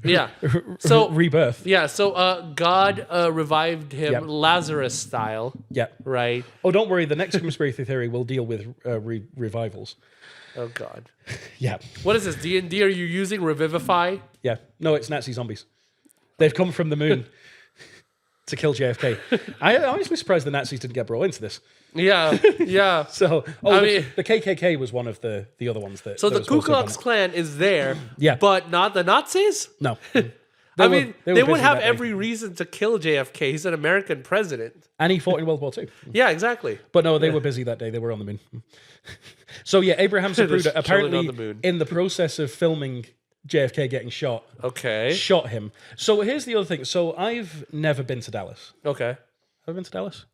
Yeah. So rebirth. yeah. So God revived him Yep. Lazarus style, Yeah. right? Oh, don't worry. The next conspiracy theory will deal with revivals. Oh God. Yeah. What is this? D&D? Are you using Revivify? Yeah. No, it's Nazi zombies. They've come from the moon to kill JFK. I'm honestly surprised the Nazis didn't get brought into this. Yeah. Yeah. So, I mean- the KKK was one of the other ones that. So that the was Ku supposed to have Klux done Klan is there, Yeah. but not the Nazis? it. No. I were- mean, were they would busy have that day. every reason to kill JFK. He's an American president. And he fought in World War II. Yeah, exactly. But no, they were busy that day. They were on the moon. So yeah, Abraham Just Zapruder chilling apparently on the moon. in the process of filming JFK getting shot, Okay. shot him. So here's the other thing. So I've never been to Dallas. Okay. Have I been to Dallas?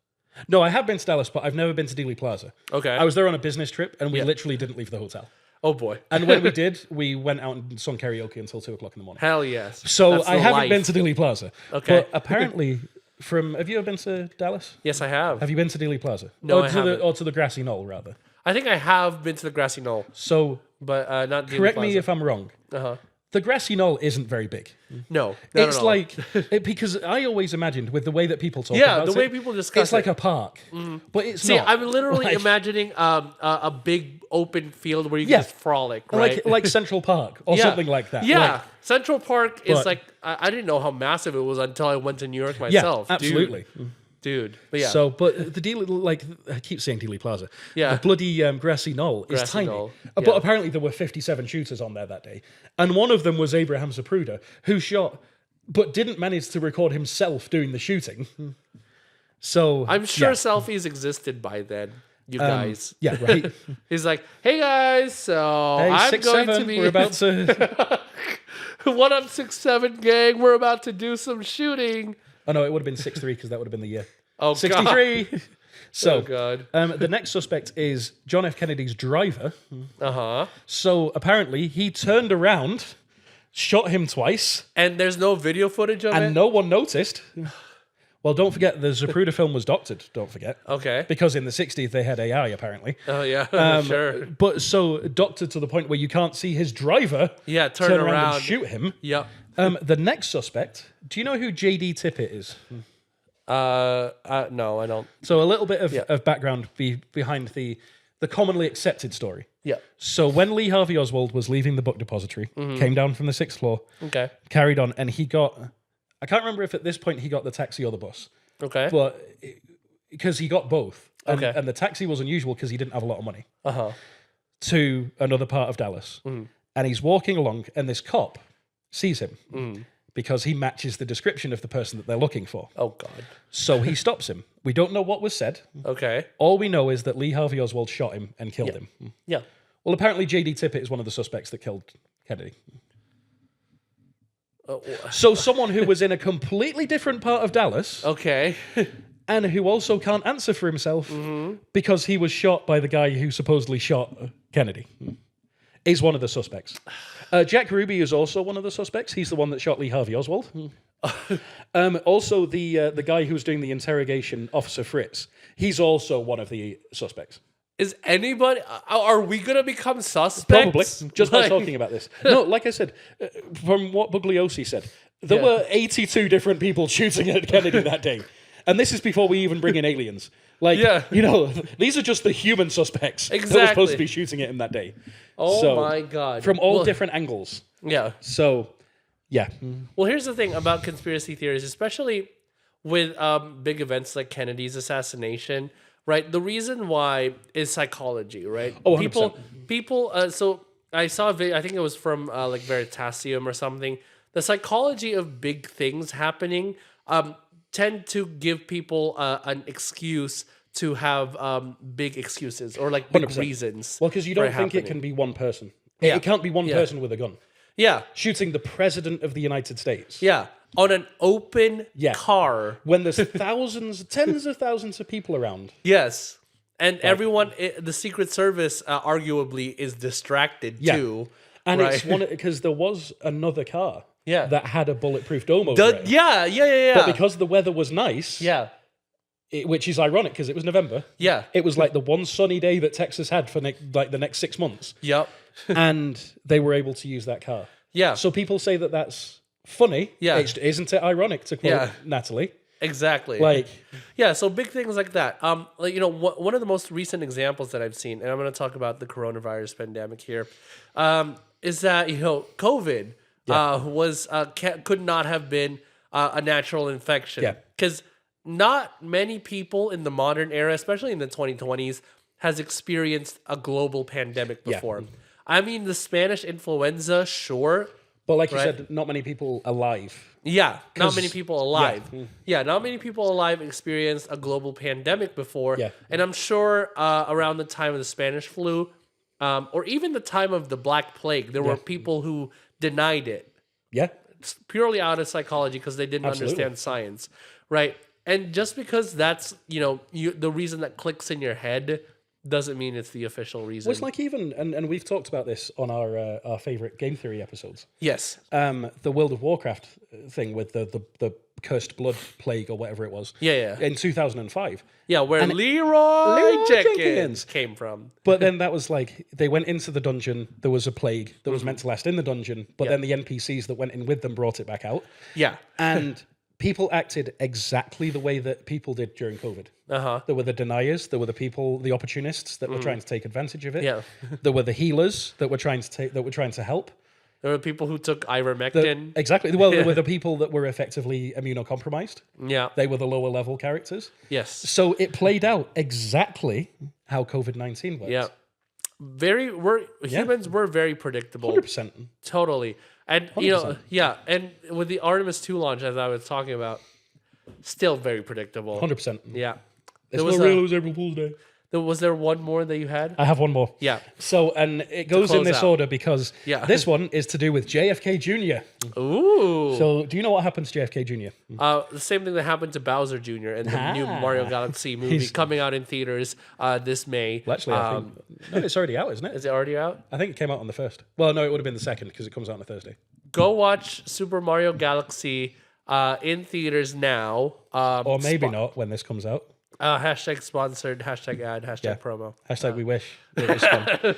No, I have been to Dallas, but I've never been to Dealey Plaza. Okay. I was there on a business trip, and we literally didn't leave the hotel. Oh boy. And when we did, we went out and sung karaoke until 2 o'clock in the morning. Hell yes. So That's I the haven't life. been to Dealey Plaza. Okay. But apparently, have you ever been to Dallas? Yes, I have. Have you been to Dealey Plaza? No, or I to haven't. or to the grassy knoll, rather. I think I have been to the Grassy Knoll, So but not Dealey correct me Plaza. if I'm wrong. Uh-huh. The grassy knoll isn't very big. No. It's no. like because I always imagined with the way that people talk Yeah, about the it, way people discuss it's like it. a park, but it's See, not. I'm literally Like- imagining a big open field where you can Yeah. just frolic, right? like Central Park or Yeah. something like that. Yeah. Like, Central Park is But- like, I didn't know how massive it was until I went to New York myself. absolutely. Dude. But yeah. So, but the deal, like I keep saying, Dealey Plaza. Yeah. The bloody grassy knoll is Grassy tiny. knoll, But yeah. apparently there were 57 shooters on there that day, and one of them was Abraham Zapruder, who shot, but didn't manage to record himself doing the shooting. So I'm sure yeah. selfies existed by then, you guys. Yeah, right. He's like, hey guys, so Hey, I'm 6'7", going to be. we're about to. What up, 6'7" gang? We're about to do some shooting. Oh no, it would have been 6'3" because that would have been the year. Oh, God. 63. So, Oh, God. the next suspect is John F. Kennedy's driver. Uh huh. So apparently he turned around, shot him twice, And there's no video footage of and it? no one noticed. Well, don't forget the Zapruder film was doctored. Don't forget, Okay. because in the 60s they had AI apparently. Oh, yeah. Sure. But so doctored to the point where you can't see his driver. Yeah, turn turn around around. and shoot him. Yep. The next suspect. Do you know who J.D. Tippett is? No, I don't. So a little bit of background behind the commonly accepted story. Yeah. So when Lee Harvey Oswald was leaving the book depository, came down from the 6th floor, Okay. carried on, and he got, I can't remember if at this point he got the taxi or the bus, Okay. but because he got both. And, Okay. and the taxi was unusual because he didn't have a lot of money, Uh huh. to another part of Dallas. And he's walking along, and this cop sees him because he matches the description of the person that they're looking for. Oh, God. So he stops him. We don't know what was said. Okay. All we know is that Lee Harvey Oswald shot him and killed him. Yeah. Well, apparently J.D. Tippett is one of the suspects that killed Kennedy. So someone who was in a completely different part of Dallas Okay. and who also can't answer for himself because he was shot by the guy who supposedly shot Kennedy is one of the suspects. Jack Ruby is also one of the suspects. He's the one that shot Lee Harvey Oswald. Also, the guy who's doing the interrogation, Officer Fritz, he's also one of the suspects. Is anybody? Are we gonna become suspects? Probably, just by talking about this. No, like I said, from what Bugliosi said, there were 82 different people shooting at Kennedy that day. And this is before we even bring in aliens. Like, these are just the human suspects that were supposed to be shooting at him that day. Oh my God. From all different angles. Yeah. So, yeah. Well, here's the thing about conspiracy theories, especially with big events like Kennedy's assassination, right? The reason why is psychology, right? Oh, 100%. People. So I saw a video. I think it was from like Veritasium or something. The psychology of big things happening tend to give people an excuse to have big excuses or like big 100%. reasons. Well, because you don't think it can be one person. Yeah. It can't be one person with a gun. Yeah. Shooting the president of the United States. Yeah. On an open car. When there's thousands, tens of thousands of people around. Yes. And everyone, the Secret Service arguably is distracted too. And it's one because there was another car that had a bulletproof dome over it. Yeah. But because the weather was nice, which is ironic because it was November. Yeah. It was like the one sunny day that Texas had for the next 6 months. Yep. And they were able to use that car. Yeah. So people say that that's funny. Yeah. Isn't it ironic, to quote Natalie? Exactly. So big things like that. One of the most recent examples that I've seen, and I'm going to talk about the coronavirus pandemic here, is that COVID could not have been a natural infection. Yeah. Because not many people in the modern era, especially in the 2020s, has experienced a global pandemic before. I mean, the Spanish influenza, sure. But like you said, not many people alive. Yeah, not many people alive. Yeah, not many people alive experienced a global pandemic before. Yeah. And I'm sure around the time of the Spanish flu, or even the time of the Black Plague, there were people who denied it. Yeah. It's purely out of psychology because they didn't understand science, right? And just because that's, the reason that clicks in your head doesn't mean it's the official reason. Well, it's like even, and we've talked about this on our favorite game theory episodes. Yes. The World of Warcraft thing with the cursed blood plague or whatever it was. Yeah. In 2005. Yeah, where Leroy Jenkins came from. But then that was like, they went into the dungeon, there was a plague that was meant to last in the dungeon, but then the NPCs that went in with them brought it back out. Yeah. And people acted exactly the way that people did during COVID. There were the deniers, there were the people, the opportunists that were trying to take advantage of it. Yeah. There were the healers that were trying to help. There were people who took ivermectin. Exactly. Well, there were the people that were effectively immunocompromised. Yeah. They were the lower level characters. Yes. So it played out exactly how COVID-19 worked. Yeah. Humans were very predictable. 100%. Totally. And, 100%. and with the Artemis 2 launch, as I was talking about, still very predictable. 100%. Yeah. It's not real, it was April Fool's Day. Was there one more that you had? I have one more. Yeah. So, and it goes in this order because this one is to do with JFK Jr. Ooh. So, do you know what happened to JFK Jr.? The same thing that happened to Bowser Jr. in the new Mario Galaxy movie coming out in theaters this May. Well, actually, I think... No, it's already out, isn't it? Is it already out? I think it came out on the 1st. Well, no, it would have been the 2nd because it comes out on a Thursday. Go watch Super Mario Galaxy in theaters now. Or maybe not when this comes out. Hashtag sponsored, hashtag ad, hashtag promo. Hashtag we wish. It was fun.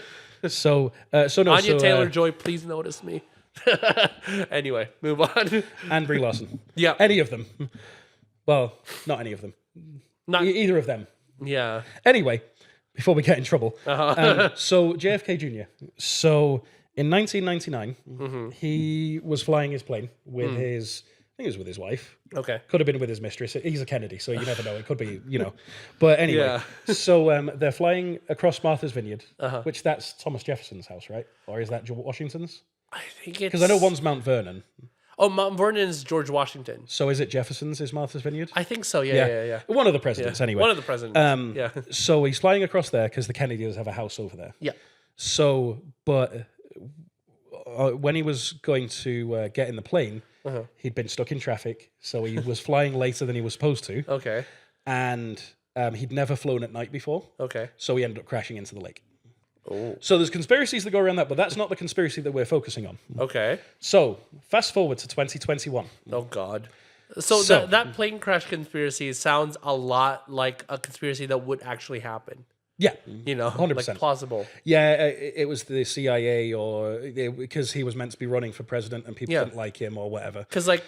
So no. Anya Taylor-Joy, please notice me. Anyway, move on. And Brie Larson. Yeah. Any of them. Well, not any of them. Not either of them. Yeah. Anyway, before we get in trouble. So JFK Jr. So in 1999, he was flying his plane with his... I think it was with his wife. Okay. Could have been with his mistress. He's a Kennedy, so you never know. It could be, But anyway, so they're flying across Martha's Vineyard, which that's Thomas Jefferson's house, right? Or is that George Washington's? I think it's... Because I know one's Mount Vernon. Oh, Mount Vernon is George Washington. So is it Jefferson's is Martha's Vineyard? I think so, yeah. One of the presidents, anyway. One of the presidents, yeah. So he's flying across there because the Kennedys have a house over there. Yeah. So, but when he was going to get in the plane... He'd been stuck in traffic, so he was flying later than he was supposed to. Okay. And he'd never flown at night before. Okay. So he ended up crashing into the lake. So there's conspiracies that go around that, but that's not the conspiracy that we're focusing on. Okay. So fast forward to 2021. Oh God. So that plane crash conspiracy sounds a lot like a conspiracy that would actually happen. Yeah, You know, 100%. like plausible. Yeah, it was the CIA because he was meant to be running for president and people didn't like him or whatever. Because like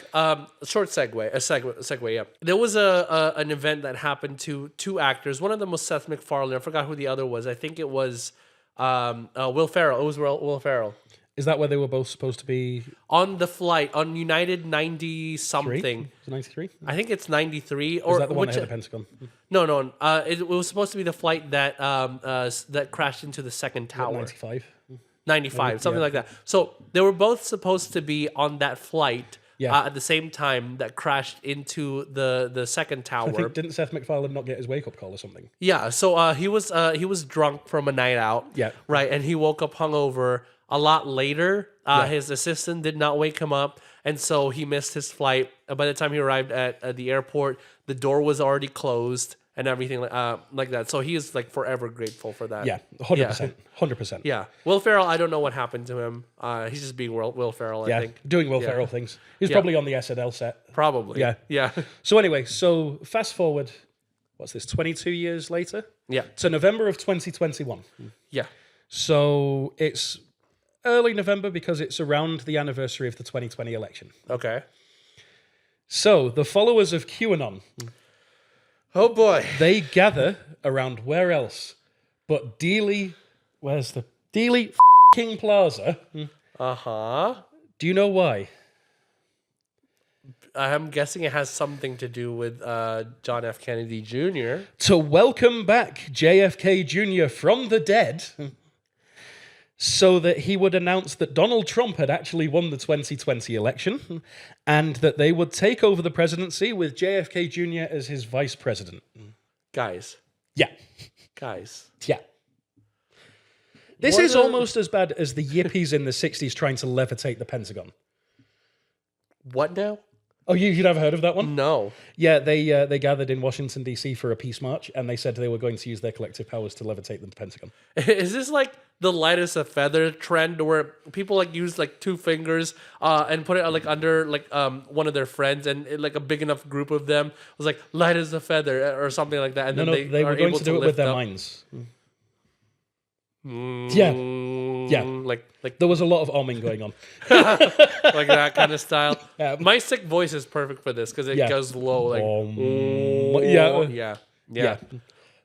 short segue. Yeah, there was an event that happened to two actors. One of them was Seth MacFarlane. I forgot who the other was. I think it was Will Ferrell. It was Will Ferrell. Is that where they were both supposed to be? On the flight on United 90 something. Was it 93? I think it's 93. Is that the one that hit the Pentagon? No. It was supposed to be the flight that that crashed into the second tower. 95. 95, something like that. So they were both supposed to be on that flight at the same time that crashed into the second tower. I think, didn't Seth MacFarlane not get his wake up call or something? Yeah. So he was drunk from a night out. Yeah. Right, and he woke up hungover a lot later. His assistant did not wake him up, and so he missed his flight. By the time he arrived at the airport, the door was already closed and everything like that. So he is like forever grateful for that. Yeah, 100%. 100%. Yeah. Will Ferrell, I don't know what happened to him. He's just being Will Ferrell, I think. Doing Will Ferrell things. He's probably on the SNL set. Probably. Yeah. Yeah. So anyway, fast forward, what's this, 22 years later? Yeah. To November of 2021. Yeah. So it's early November because it's around the anniversary of the 2020 election. Okay. So the followers of QAnon, Oh boy. they gather around where else but Dealey, where's the Dealey King Plaza? Uh-huh. Do you know why? I'm guessing it has something to do with John F. Kennedy Jr. To welcome back JFK Jr. from the dead, so that he would announce that Donald Trump had actually won the 2020 election and that they would take over the presidency with JFK Jr. as his vice president. Guys. Yeah. Yeah. This What is a- almost as bad as the yippies in the 60s trying to levitate the Pentagon. What now? Oh, you'd never heard of that one? No. Yeah, they gathered in Washington, D.C. for a peace march, and they said they were going to use their collective powers to levitate the Pentagon. Is this like the light as a feather trend where people like use like two fingers and put it like under like one of their friends and like a big enough group of them was like light as a feather or something like that, and No, then they are were going able to do it with lift their up. minds. Yeah. Like There was a lot of arming going on. like that kind of style. Yeah. My sick voice is perfect for this because it Yeah. goes low. Like Yeah.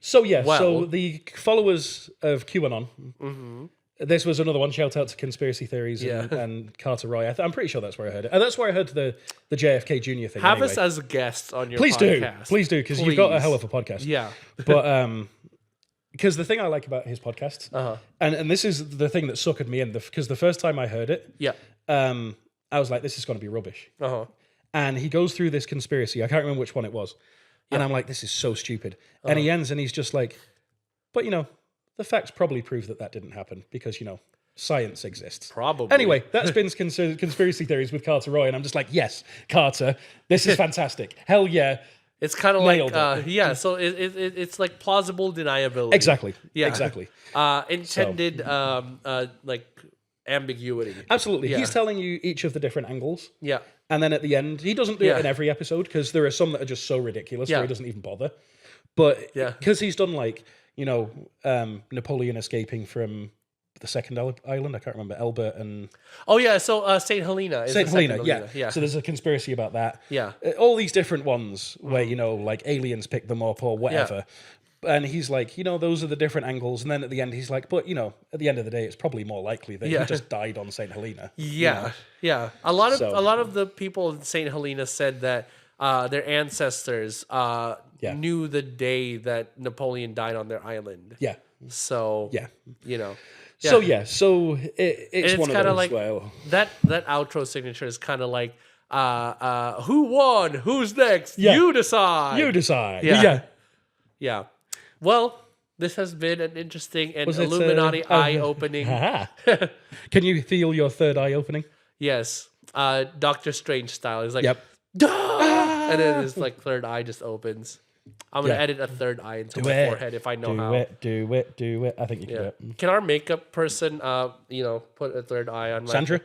So Well- the followers of QAnon. This was another one. Shout out to conspiracy theories and Carter Roy. I'm pretty sure that's where I heard it, and that's where I heard the JFK Jr. thing. Have anyway. us as guests on your Please podcast. please do, because you've got a Please. hell of a podcast. Yeah. But because the thing I like about his podcast, Uh-huh. and this is the thing that suckered me in, because the first time I heard it, Yeah. I was like, this is going to be rubbish. Uh-huh. And he goes through this conspiracy. I can't remember which one it was. And I'm like, this is so stupid. And he ends and he's just like, but the facts probably prove that didn't happen because, science exists. Probably. Anyway, that's been conspiracy theories with Carter Roy. And I'm just like, yes, Carter, this is fantastic. Hell yeah. It's kind of Nailed like it. so it's like plausible deniability. Exactly. Yeah. Exactly. Intended like ambiguity. Absolutely. Yeah. He's telling you each of the different angles. Yeah. And then at the end, he doesn't do Yeah. it in every episode because there are some that are just so ridiculous Yeah. where he doesn't even bother. But Yeah. because he's done like, Napoleon escaping from the second island, I can't remember, Elba and Oh yeah, so Saint Helena is St. the second Helena. Yeah. So there's a conspiracy about that. Yeah. All these different ones where, like aliens pick them up or whatever. And he's like, those are the different angles. And then at the end, he's like, but, at the end of the day, it's probably more likely that Yeah. he just died on St. Helena. Yeah. Yeah. A lot So- of the people in Saint Helena said that their ancestors knew the day that Napoleon died on their island. Yeah. So Yeah. Yeah. So it's one of kinda those. like Well, that outro signature is kind of like who won? Who's next? Yeah. You decide. you decide. Yeah. Yeah. Well, this has been an interesting and Was it, Illuminati eye-opening. Haha. Can you feel your third eye opening? Yes. Doctor Strange style. He's like, Yep. "Duh!" And then his like third eye just opens. I'm going to Yeah. edit a third eye into Do my it. forehead if I know do how. Do it. I think you can do Yeah. it. Can our makeup person, put a third eye on my... Sandra?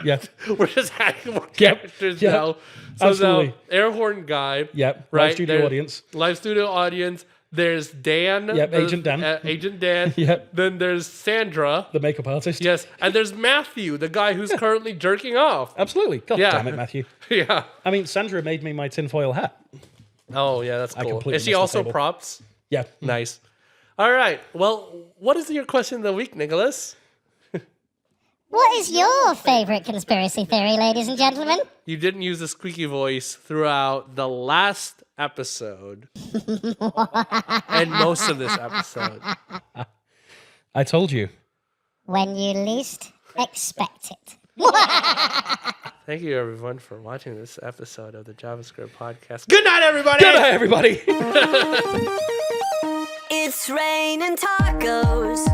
Yeah. We're just adding more Yep. characters Yep. now. So Absolutely. now, air horn guy. Yep. Right? Live studio There's audience. Live studio audience. There's Dan. Yep, Agent Dan. Agent Dan. Yep. Then there's Sandra. The makeup artist. Yes. And there's Matthew, the guy who's currently jerking off. Absolutely. God Yeah. damn it, Matthew. Yeah. I mean, Sandra made me my tinfoil hat. Oh, yeah, that's cool. completely Is she missed the also table. props? Yeah. Nice. All right. Well, what is your question of the week, Nicholas? What is your favorite conspiracy theory, ladies and gentlemen? You didn't use the squeaky voice throughout the last episode and most of this episode. I told you. When you least expect it. Thank you, everyone, for watching this episode of the JavaScript Podcast. Good night, everybody! Good night, everybody. It's raining tacos